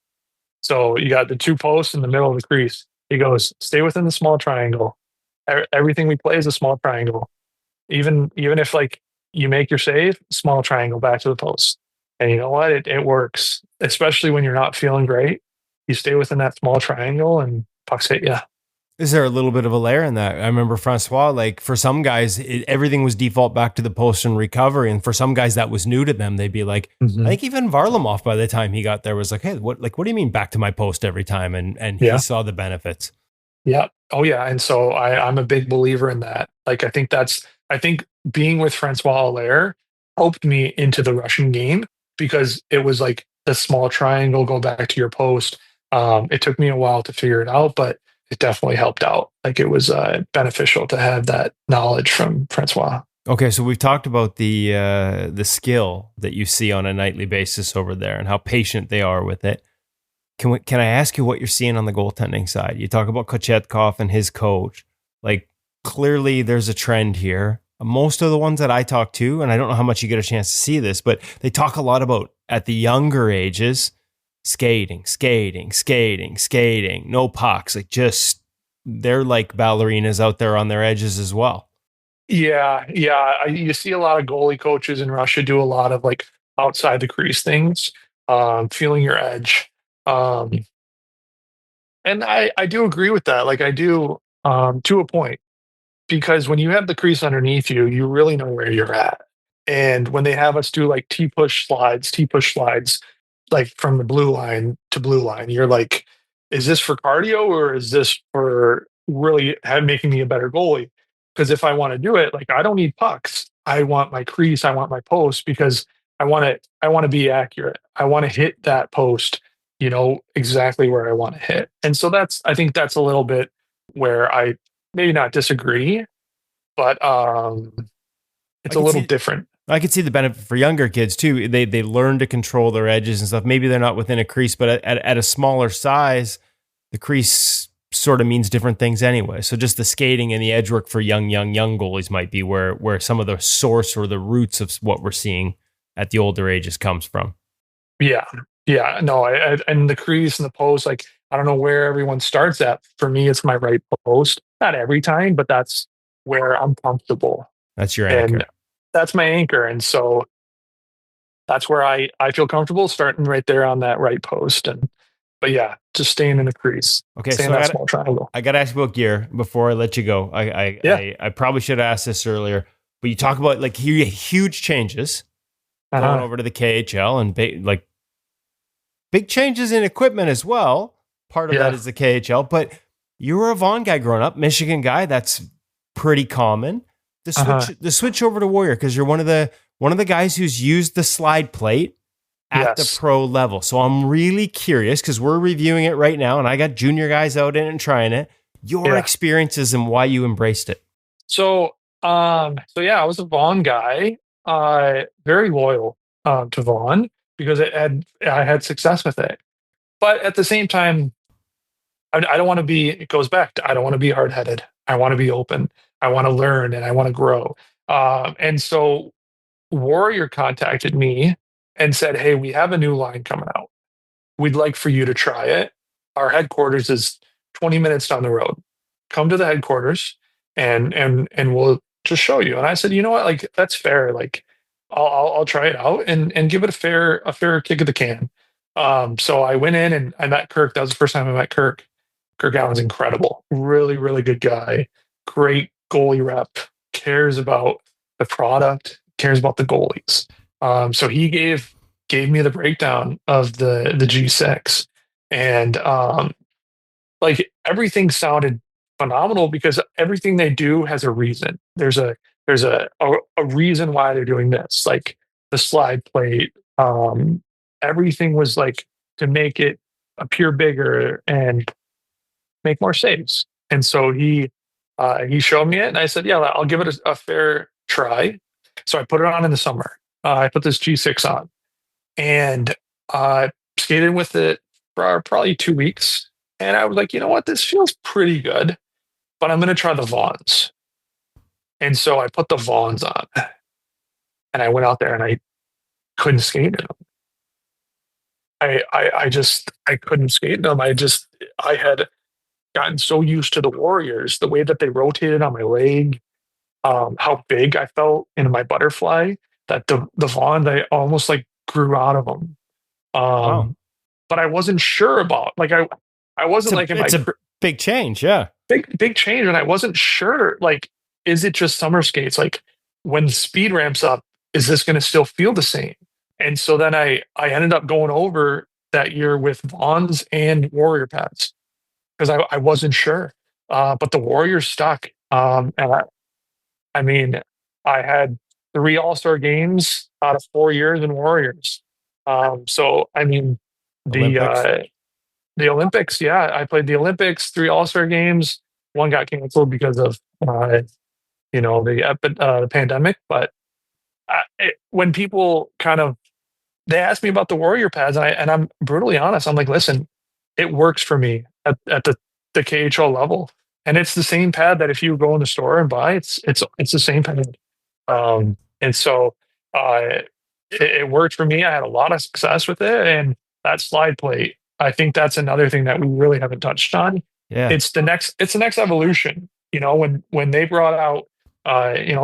so you got the 2 posts in the middle of the crease. He goes, stay within the small triangle. Everything we play is a small triangle. Even if like you make your save, small triangle back to the post. And you know what? It works, especially when you're not feeling great. You stay within that small triangle and pucks hit you. Is there a little bit of a layer in that? I remember Francois, like for some guys, everything was default back to the post and recovery. And for some guys that was new to them, they'd be like, I think even Varlamov by the time he got there was like, hey, what do you mean back to my post every time? And he saw the benefits. Yeah. Oh yeah. And so I'm a big believer in that. Like, I think being with Francois Allaire helped me into the Russian game because it was like the small triangle, go back to your post. It took me a while to figure it out, but it definitely helped out. Like it was beneficial to have that knowledge from Francois. Okay, so we've talked about the skill that you see on a nightly basis over there and how patient they are with it. Can I ask you what you're seeing on the goaltending side? You talk about Kochetkov and his coach. Like clearly there's a trend here. Most of the ones that I talk to, and I don't know how much you get a chance to see this, but they talk a lot about at the younger ages, skating, no pucks, like just they're like ballerinas out there on their edges as well. Yeah. You see a lot of goalie coaches in Russia do a lot of like outside the crease things, feeling your edge. And I do agree with that. Like I do to a point, because when you have the crease underneath you, you really know where you're at. And when they have us do like T-push slides, like from the blue line to blue line, you're like, is this for cardio or is this for really making me a better goalie? Because if I want to do it, like I don't need pucks. I want my crease, I want my post, because I want to be accurate. I want to hit that post, exactly where I want to hit. And so I think that's a little bit where I maybe not disagree, but it's a little different. I could see the benefit for younger kids too. They learn to control their edges and stuff. Maybe they're not within a crease, but at a smaller size, the crease sort of means different things anyway. So just the skating and the edge work for young goalies might be where some of the source or the roots of what we're seeing at the older ages comes from. Yeah. No, and the crease and the post, like I don't know where everyone starts at. For me, it's my right post. Not every time, but that's where I'm comfortable. That's your anchor. And that's my anchor. And so that's where I feel comfortable starting right there on that right post. But yeah, just staying in the crease. Okay, staying in that small triangle. I got to ask about gear before I let you go. I probably should have asked this earlier, but you talk about like huge changes going over to the KHL and big changes in equipment as well. Part of that is the KHL, but you were a Vaughn guy growing up, Michigan guy. That's pretty common. The switch over to Warrior, because you're one of the guys who's used the slide plate at the pro level. So I'm really curious because we're reviewing it right now, and I got junior guys out in it and trying it. Your experiences and why you embraced it. So I was a Vaughn guy, very loyal to Vaughn because I had success with it. But at the same time, I don't want to be. It goes back to I don't want to be hard-headed. I want to be open. I want to learn and I want to grow. And so Warrior contacted me and said, hey, we have a new line coming out. We'd like for you to try it. Our headquarters is 20 minutes down the road. Come to the headquarters and we'll just show you. And I said, you know what? Like, that's fair. Like, I'll try it out and give it a fair kick of the can. So I went in and I met Kirk. That was the first time I met Kirk. Kirk Allen's incredible. Really, really good guy. Great goalie rep. Cares about the product. Cares about the goalies. So he gave me the breakdown of the G6, and like everything sounded phenomenal because everything they do has a reason. There's a reason why they're doing this. Like the slide plate, everything was like to make it appear bigger and make more saves. And so he showed me it, and I said, "Yeah, I'll give it a fair try." So I put it on in the summer. I put this G6 on, and skated with it for probably 2 weeks. And I was like, you know what, this feels pretty good, but I'm going to try the Vaughns. And so I put the Vaughns on, and I went out there and I couldn't skate in them. I couldn't skate in them. I had gotten so used to the Warriors, the way that they rotated on my leg, how big I felt in my butterfly, that the Vaughn, they almost like grew out of them. Wow. But I wasn't sure about, like, I wasn't like, it's a big change. Yeah. big change. And I wasn't sure, like, is it just summer skates? Like, when the speed ramps up, is this going to still feel the same? And so then I ended up going over that year with Vaughn's and Warrior pads because I wasn't sure. But the Warriors stuck. And I mean, I had 3 All-Star games out of 4 years in Warriors. So I mean, the Olympics, yeah, I played the Olympics, 3 All-Star games. One got canceled because of the pandemic. But when people they ask me about the Warrior pads, and I'm brutally honest. I'm like, listen, it works for me at the KHL level, and it's the same pad that if you go in the store and buy, it's the same pad. And so it worked for me. I had a lot of success with it, and that slide plate, I think that's another thing that we really haven't touched on. Yeah, it's the next evolution. When they brought out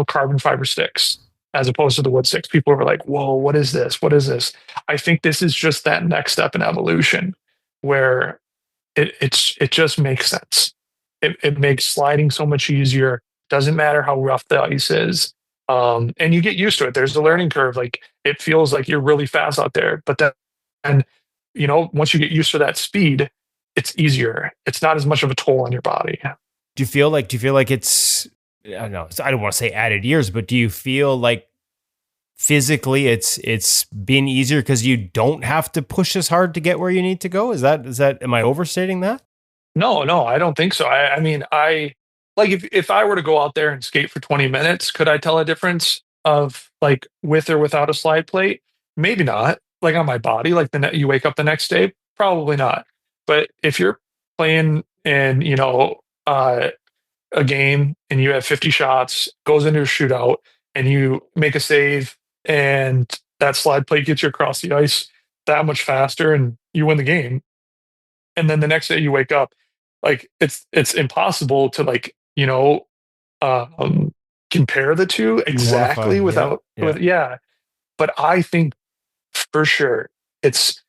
carbon fiber sticks as opposed to the wood sticks, people were like, whoa, what is this? What is this? I think this is just that next step in evolution where it just makes sense. It makes sliding so much easier. Doesn't matter how rough the ice is. And you get used to it. There's a learning curve. Like, it feels like you're really fast out there, but then, once you get used to that speed, it's easier. It's not as much of a toll on your body. Do you feel like it's, I don't know, I don't want to say added years, but do you feel like physically it's been easier because you don't have to push as hard to get where you need to go? Is that, am I overstating that? No, I don't think so. I mean, if I were to go out there and skate for 20 minutes, could I tell a difference of like with or without a slide plate? Maybe not. Like on my body, like you wake up the next day, probably not. But if you're playing in, a game and you have 50 shots, goes into a shootout, and you make a save, and that slide plate gets you across the ice that much faster, and you win the game. And then the next day you wake up, like it's impossible to compare the two exactly without. But I think for sure it's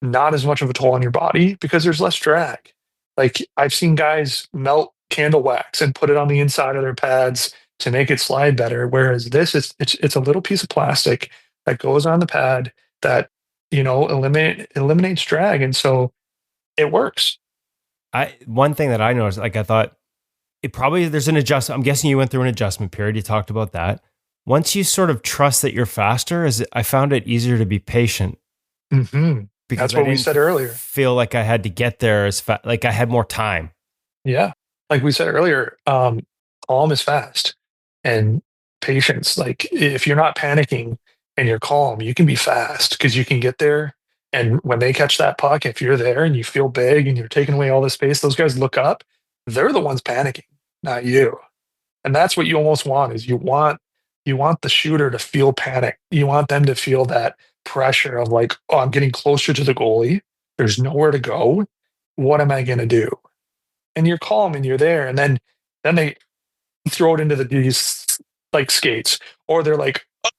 not as much of a toll on your body because there's less drag. Like, I've seen guys melt candle wax and put it on the inside of their pads to make it slide better. Whereas this is it's a little piece of plastic that goes on the pad that eliminates drag, and so it works. One thing that I noticed, like, I thought there's an adjustment. I'm guessing you went through an adjustment period. You talked about that. Once you sort of trust that you're faster, I found it easier to be patient. Mm-hmm. That's what we said earlier. Feel like I had to get there like I had more time. Yeah. Like we said earlier, calm is fast, and patience. Like, if you're not panicking and you're calm, you can be fast because you can get there. And when they catch that puck, if you're there and you feel big and you're taking away all the space, those guys look up. They're the ones panicking, not you. And that's what you almost want, is you want the shooter to feel panic. You want them to feel that pressure of like, oh, I'm getting closer to the goalie. There's nowhere to go. What am I going to do? And you're calm and you're there. And then they throw it into these like skates, or they're like, oh,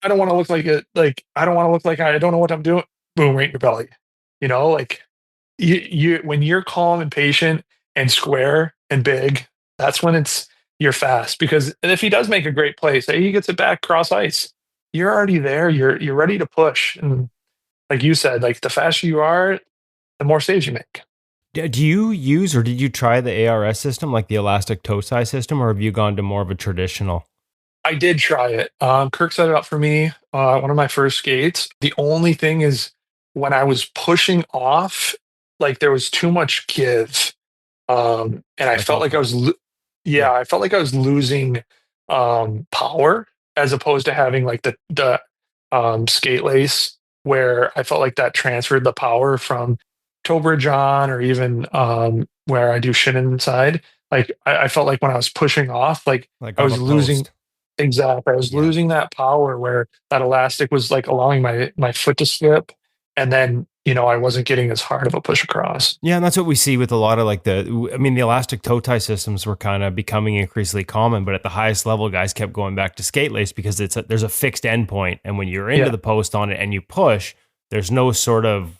I don't want to look like it. Like, I don't want to look like I don't know what I'm doing. Boom, right in your belly. Like you when you're calm and patient and square and big, that's when you're fast. Because if he does make a great play, say he gets it back cross ice, you're already there. You're ready to push. And like you said, like, the faster you are, the more saves you make. Do you use, or did you try the ARS system, like the elastic toe size system, or have you gone to more of a traditional? I did try it. Kirk set it up for me. One of my first skates. The only thing is, when I was pushing off, like, there was too much give. And I felt like I was, I felt like I was losing power, as opposed to having like the skate lace, where I felt like that transferred the power from toe bridge on, or even where I do shin inside. Like, I felt like when I was pushing off, like I was losing. Exactly. I was losing that power, where that elastic was like allowing my foot to slip. And then I wasn't getting as hard of a push across. Yeah, and that's what we see with a lot of like the elastic toe tie systems were kind of becoming increasingly common, but at the highest level, guys kept going back to skate lace because there's a fixed endpoint, and when you're into the post on it and you push, there's no sort of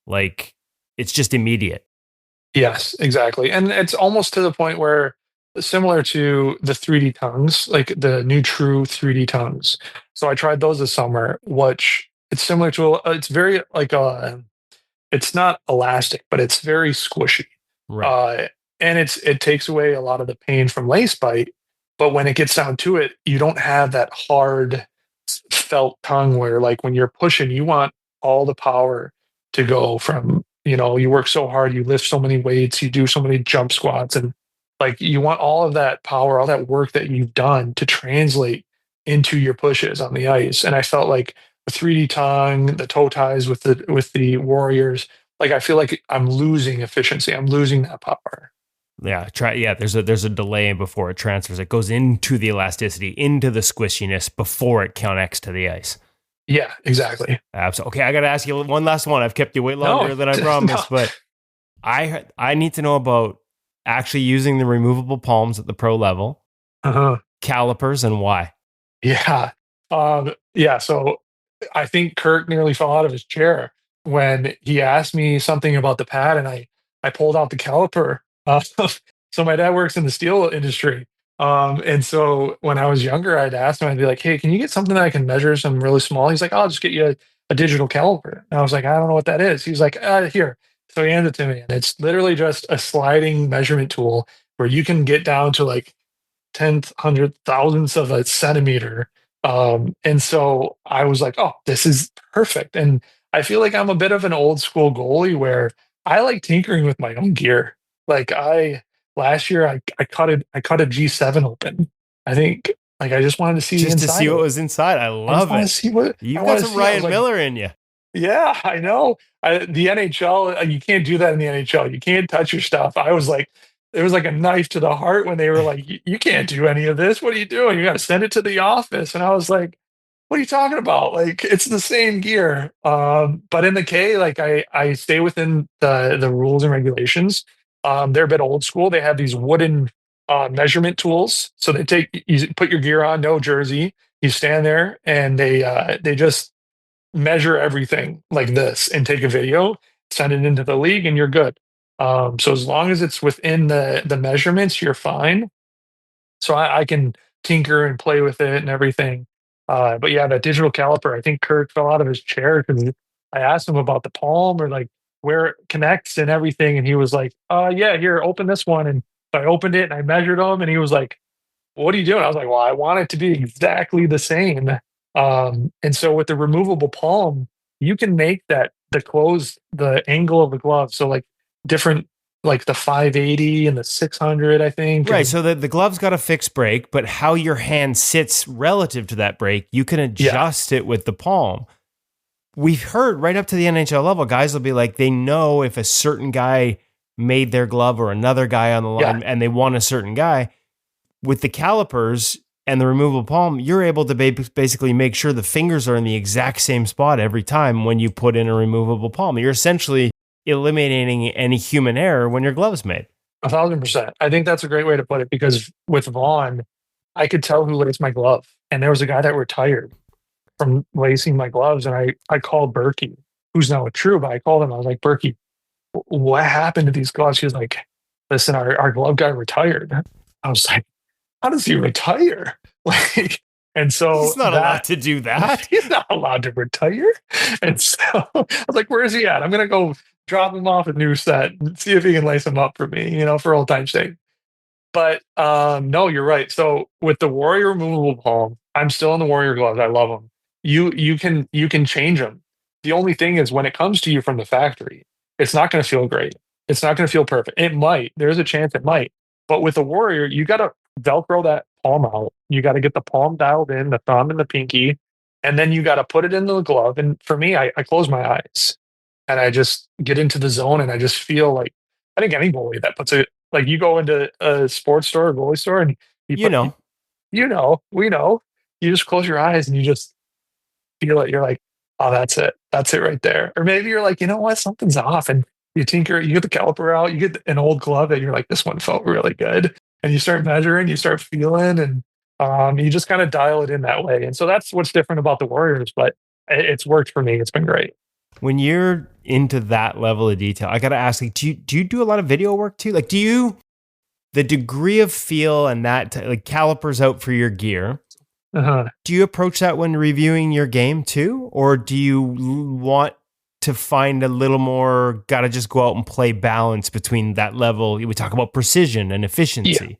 like, it's just immediate. Yes, exactly. And it's almost to the point where, similar to the 3D tongues, like the new True 3D tongues. So I tried those this summer, which it's similar to, it's very like, it's not elastic, but it's very squishy. Right. And it takes away a lot of the pain from lace bite. But when it gets down to it, you don't have that hard felt tongue where, like, when you're pushing, you want all the power to go from, you work so hard, you lift so many weights, you do so many jump squats, and like you want all of that power, all that work that you've done to translate into your pushes on the ice. And I felt like the 3D tongue, the toe ties with the Warriors, like I feel like I'm losing efficiency. I'm losing that power. Yeah, there's a delay before it transfers. It goes into the elasticity, into the squishiness before it connects to the ice. Yeah, exactly. Absolutely. Okay, I got to ask you one last one. I've kept you way longer than I promised, but I need to know about actually using the removable palms at the pro level, calipers, and why. Yeah. So I think Kirk nearly fell out of his chair when he asked me something about the pad, and I pulled out the caliper. So my dad works in the steel industry. And so when I was younger, I'd ask him, I'd be like, hey, can you get something that I can measure some really small? He's like, I'll just get you a digital caliper. And I was like, I don't know what that is. He's like, here. So he handed it to me, and it's literally just a sliding measurement tool where you can get down to like 10th, 100,000ths of a centimeter. And so I was like, oh, this is perfect. And I feel like I'm a bit of an old school goalie where I like tinkering with my own gear. Like last year I cut a G7 open. I think like I just wanted to see just to see what was inside. I love it. See what you've got some Ryan Miller in you. Yeah, I know. The NHL, you can't do that in the NHL. You can't touch your stuff. I was like, it was like a knife to the heart when they were like, you can't do any of this. What are you doing? You got to send it to the office. And I was like, what are you talking about? Like, it's the same gear. But in the K, like I stay within the rules and regulations. They're a bit old school. They have these wooden measurement tools. So you put your gear on, no jersey. You stand there, and they just measure everything like this and take a video, send it into the league, and you're good. So as long as it's within the measurements, you're fine. So I can tinker and play with it and everything. But yeah, that digital caliper, I think Kirk fell out of his chair because I asked him about the palm or like where it connects and everything. And he was like, yeah, here, open this one. And so I opened it and I measured them, and he was like, what are you doing? I was like, well, I want it to be exactly the same. And so with the removable palm, you can make the angle of the glove. So like different, like the 580 and the 600, I think. Right. So the glove's got a fixed break, but how your hand sits relative to that break, you can adjust it with the palm. We've heard right up to the NHL level, guys will be like, they know if a certain guy made their glove or another guy on the line and they want a certain guy. With the calipers and the removable palm, you're able to basically make sure the fingers are in the exact same spot every time when you put in a removable palm. You're essentially eliminating any human error when your glove's made. 1,000%. I think that's a great way to put it, because with Vaughn, I could tell who laced my glove. And there was a guy that retired from lacing my gloves. And I called Berkey, who's now a True, but I called him. I was like, Berkey, what happened to these gloves? He was like, listen, our glove guy retired. I was like, how does he retire? Like, and so he's not allowed to do that. He's not allowed to retire. And so I was like, where is he at? I'm going to go drop him off a new set and see if he can lace him up for me, for old time's sake. But no, you're right. So with the Warrior removable palm, I'm still in the Warrior gloves. I love them. You can change them. The only thing is, when it comes to you from the factory, it's not going to feel great. It's not going to feel perfect. It might. There's a chance it might. But with the Warrior, you got to Velcro that palm out. You got to get the palm dialed in, the thumb and the pinky, and then you got to put it in the glove. And for me, I close my eyes and I just get into the zone, and I just feel like, I think any goalie that puts it, like you go into a sports store, a goalie store, and we know, you just close your eyes and you just feel it. You're like, oh, that's it. That's it right there. Or maybe you're like, you know what, something's off, and you tinker, you get the caliper out, you get an old glove that you're like, this one felt really good, and you start measuring, you start feeling, and you just kind of dial it in that way. And so that's what's different about the Warriors, but it's worked for me. It's been great. When you're into that level of detail, I got to ask, like, do you do a lot of video work too? Like, the degree of feel and that, like calipers out for your gear, do you approach that when reviewing your game too? Or do you want to find a little more, got to just go out and play balance between that level? We talk about precision and efficiency. Yeah.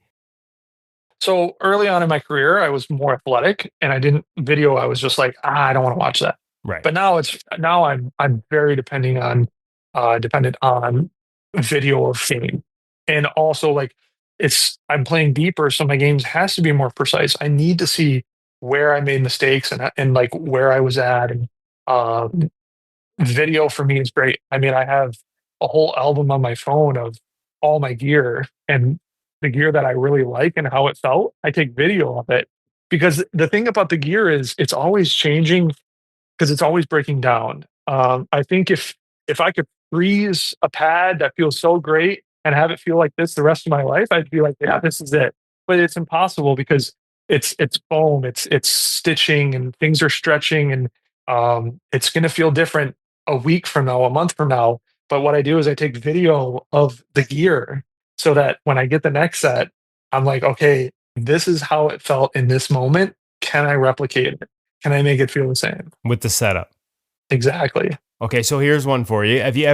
So early on in my career, I was more athletic, and I didn't video. I was just like, I don't want to watch that. Right. But now I'm very dependent on video of game, and also like I'm playing deeper, so my games has to be more precise. I need to see where I made mistakes and like where I was at, and video for me is great. I mean, I have a whole album on my phone of all my gear and the gear that I really like and how it felt. I take video of it because the thing about the gear is it's always changing because it's always breaking down. I think if I could freeze a pad that feels so great and have it feel like this the rest of my life, I'd be like, yeah, this is it. But it's impossible because it's foam, it's stitching, and things are stretching, and it's going to feel different a week from now, a month from now. But what I do is I take video of the gear so that when I get the next set, I'm like, okay, this is how it felt in this moment. Can I replicate it? Can I make it feel the same? With the setup. Exactly. Okay, so here's one for you. Have you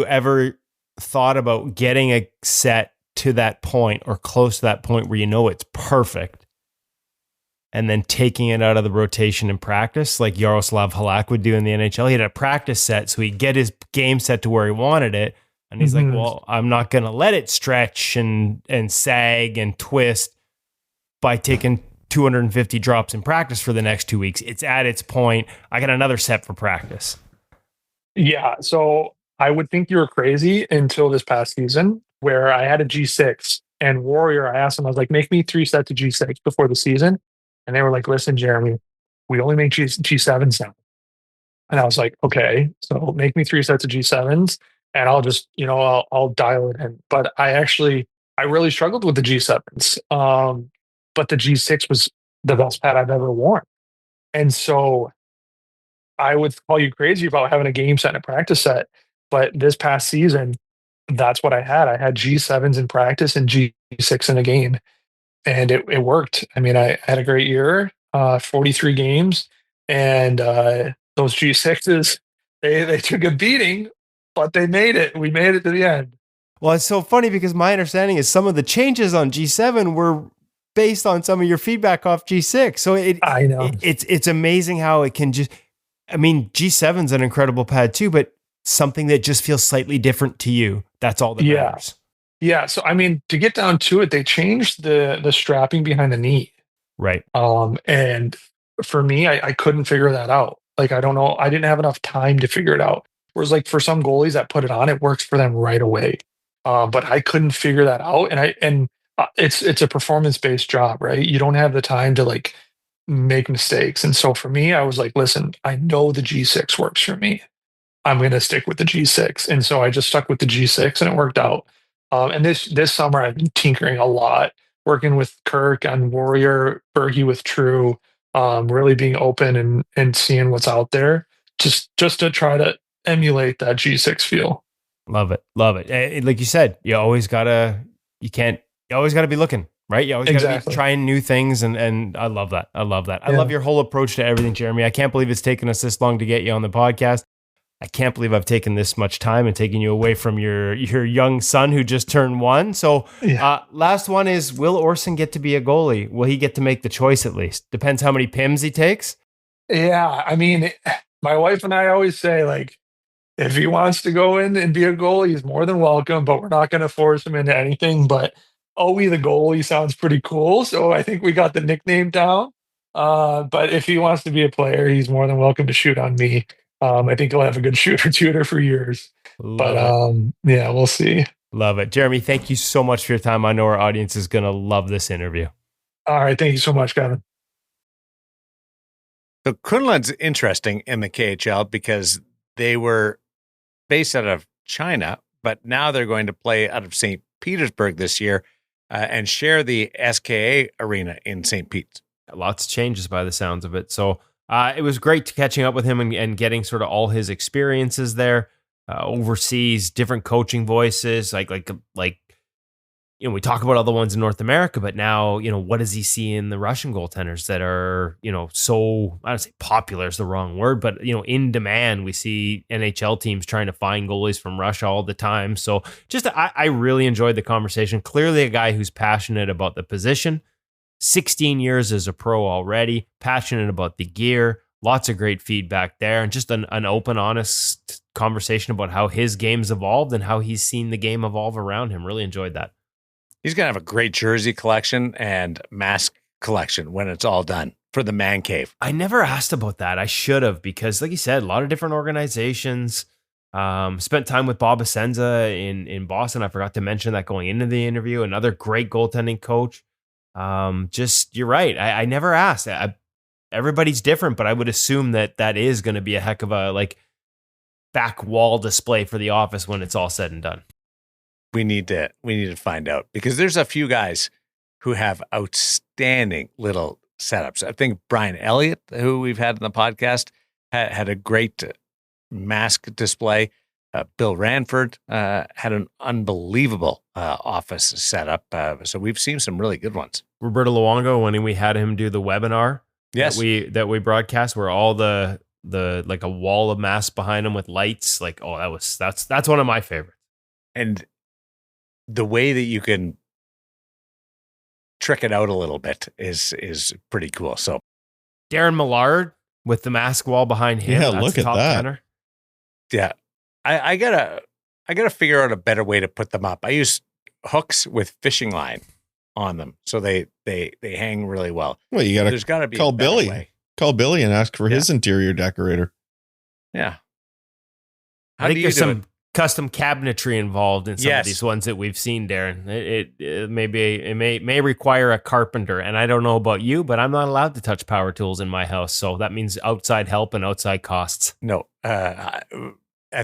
ever thought about getting a set to that point or close to that point where you know it's perfect, and then taking it out of the rotation in practice, like Yaroslav Halak would do in the NHL? He had a practice set, so he'd get his game set to where he wanted it, and he's like, well, I'm not going to let it stretch and sag and twist by taking 250 drops in practice for the next 2 weeks. It's at its point. I got another set for practice. Yeah, so I would think you were crazy until this past season where I had a G6 and Warrior. I asked them, I was like, make me 3 sets of G6 before the season. And they were like, listen, Jeremy, we only make G7s now. And I was like, okay, so make me 3 sets of G7s and I'll just, I'll dial it in. But I really struggled with the G7s. But the G6 was the best pad I've ever worn. And so I would call you crazy about having a game set and a practice set. But this past season, that's what I had. I had G7s in practice and G6 in a game. And it worked. I mean, I had a great year, 43 games. And those G6s, they took a beating, but they made it. We made it to the end. Well, it's so funny because my understanding is some of the changes on G7 were based on some of your feedback off G6. So I know it's amazing how it can just, I mean, G7's an incredible pad too, but something that just feels slightly different to you. That's all that matters. Yeah. So, I mean, to get down to it, they changed the strapping behind the knee. Right. And for me, I couldn't figure that out. Like, I don't know. I didn't have enough time to figure it out. Whereas like for some goalies that put it on, it works for them right away. But I couldn't figure that out. And it's a performance-based job, right? You don't have the time to like make mistakes. And so for me, I was like, listen, I know the G6 works for me. I'm going to stick with the G6. And so I just stuck with the G6 and it worked out. And this summer I've been tinkering a lot, working with Kirk on Warrior, Bergie with True, really being open and seeing what's out there just to try to emulate that G6 feel. Love it. Like you said, you always gotta be looking, right? You always gotta be trying new things. And I love that. I love your whole approach to everything, Jeremy. I can't believe it's taken us this long to get you on the podcast. I can't believe I've taken this much time and taken you away from your young son who just turned 1. So last one is, will Orson get to be a goalie? Will he get to make the choice at least? Depends how many PIMs he takes. Yeah. I mean, my wife and I always say, like, if he wants to go in and be a goalie, he's more than welcome, but we're not going to force him into anything. But Owie the goalie sounds pretty cool. So I think we got the nickname down. But if he wants to be a player, he's more than welcome to shoot on me. I think he'll have a good shooter tutor for years. Yeah, we'll see. Love it. Jeremy, thank you so much for your time. I know our audience is going to love this interview. All right. Thank you so much, Kevin. So Kunlun's interesting in the KHL because they were based out of China, but now they're going to play out of St. Petersburg this year and share the SKA arena in St. Pete's. Lots of changes by the sounds of it. So it was great catching up with him and getting sort of all his experiences there overseas, different coaching voices, like we talk about other ones in North America, but now, what does he see in the Russian goaltenders that are, so, I don't say popular is the wrong word, but, in demand. We see NHL teams trying to find goalies from Russia all the time. So I really enjoyed the conversation. Clearly a guy who's passionate about the position, 16 years as a pro already, passionate about the gear, lots of great feedback there, and just an open, honest conversation about how his game's evolved and how he's seen the game evolve around him. Really enjoyed that. He's going to have a great jersey collection and mask collection when it's all done for the man cave. I never asked about that. I should have, because like you said, a lot of different organizations. Spent time with Bob Essensa in Boston. I forgot to mention that going into the interview. Another great goaltending coach. You're right. I never asked. Everybody's different, but I would assume that is going to be a heck of a back wall display for the office when it's all said and done. We need to find out, because there's a few guys who have outstanding little setups. I think Brian Elliott, who we've had in the podcast, had a great mask display. Bill Ranford had an unbelievable office setup. So we've seen some really good ones. Roberto Luongo, when we had him do the webinar, yes, that we broadcast, where all the like a wall of masks behind him with lights. That's one of my favorites. And the way that you can trick it out a little bit is pretty cool. So Darren Millard with the mask wall behind him. Yeah, look at that. Center. Yeah. I gotta figure out a better way to put them up. I use hooks with fishing line on them, so they hang really well. Well, there's got to be call Billy. Way. Call Billy and ask for his interior decorator. Yeah. I think there's some custom cabinetry involved in some of these ones that we've seen, Darren. It may require a carpenter, and I don't know about you, but I'm not allowed to touch power tools in my house, so that means outside help and outside costs. No, at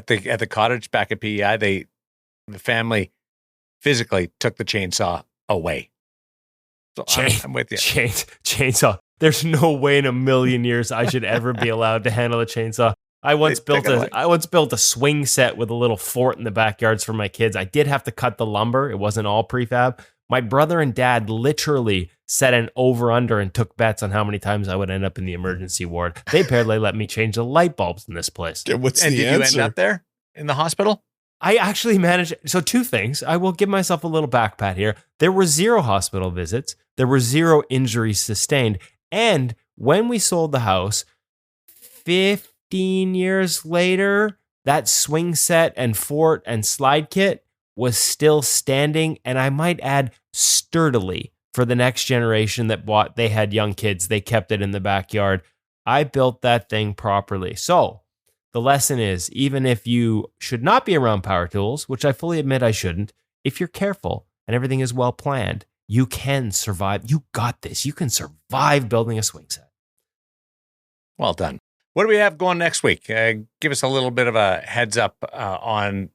the cottage back at PEI, the family physically took the chainsaw away. So I'm with you. Chainsaw. There's no way in a million years I should ever be allowed to handle a chainsaw. I once built a swing set with a little fort in the backyards for my kids. I did have to cut the lumber. It wasn't all prefab. My brother and dad literally set an over-under and took bets on how many times I would end up in the emergency ward. They barely let me change the light bulbs in this place. What's and the did answer? You end up there in the hospital? I actually managed. So two things. I will give myself a little back pat here. There were 0 hospital visits. There were 0 injuries sustained. And when we sold the house, 15 years later, that swing set and fort and slide kit was still standing, and I might add sturdily, for the next generation that bought. They had young kids. They kept it in the backyard. I built that thing properly. So the lesson is, even if you should not be around power tools, which I fully admit I shouldn't, if you're careful and everything is well planned, you can survive. You got this. You can survive building a swing set. Well done. What do we have going next week? Give us a little bit of a heads up on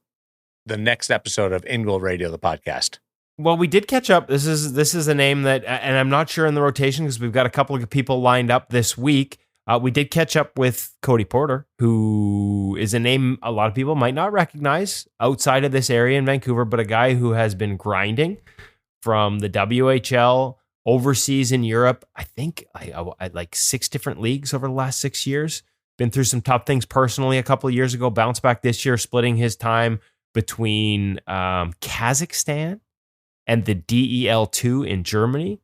the next episode of InGoal Radio, the podcast. Well, we did catch up. This is a name that, and I'm not sure in the rotation because we've got a couple of people lined up this week. We did catch up with Cody Porter, who is a name a lot of people might not recognize outside of this area in Vancouver, but a guy who has been grinding from the WHL overseas in Europe. I think I like 6 different leagues over the last 6 years. Been through some tough things personally a couple of years ago. Bounced back this year, splitting his time between Kazakhstan and the DEL2 in Germany.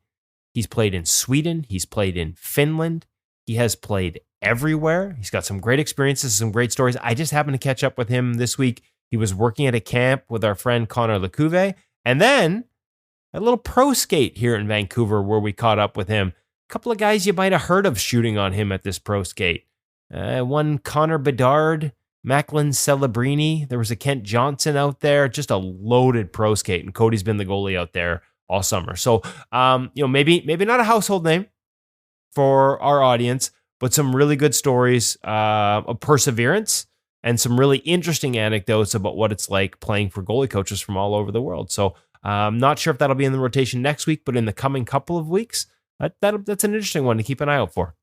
He's played in Sweden. He's played in Finland. He has played everywhere. He's got some great experiences, some great stories. I just happened to catch up with him this week. He was working at a camp with our friend Connor Lecouve, and then a little pro skate here in Vancouver where we caught up with him. A couple of guys you might have heard of shooting on him at this pro skate. One Connor Bedard, Macklin Celebrini. There was a Kent Johnson out there. Just a loaded pro skate, and Cody's been the goalie out there all summer. So, maybe not a household name for our audience, but some really good stories of perseverance and some really interesting anecdotes about what it's like playing for goalie coaches from all over the world. So I'm not sure if that'll be in the rotation next week, but in the coming couple of weeks, that's an interesting one to keep an eye out for.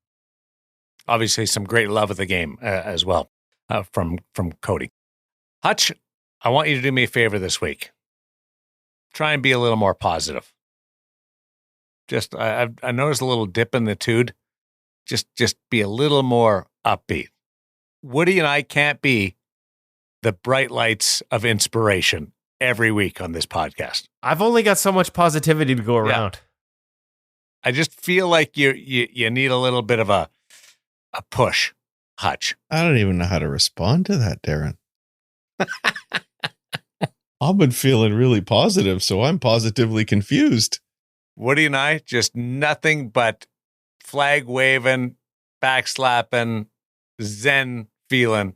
Obviously, some great love of the game as well from Cody. Hutch, I want you to do me a favor this week. Try and be a little more positive. Just I noticed a little dip in the tude. Just be a little more upbeat. Woody and I can't be the bright lights of inspiration every week on this podcast. I've only got so much positivity to go around. Yeah. I just feel like you need a little bit of a push, Hutch. I don't even know how to respond to that, Darren. I've been feeling really positive, so I'm positively confused. Woody and I, just nothing but flag waving, backslapping, zen feeling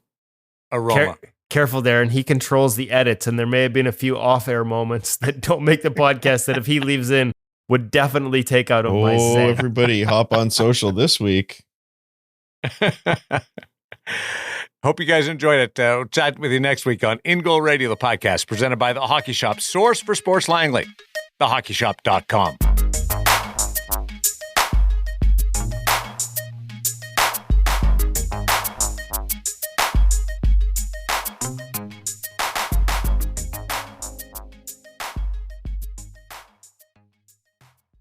aroma. Careful, Darren. He controls the edits, and there may have been a few off-air moments that don't make the podcast that if he leaves in would definitely take out of my zen. Everybody hop on social this week. Hope you guys enjoyed it. We'll chat with you next week on InGoal Radio, the podcast presented by The Hockey Shop, source for sports Langley, thehockeyshop.com.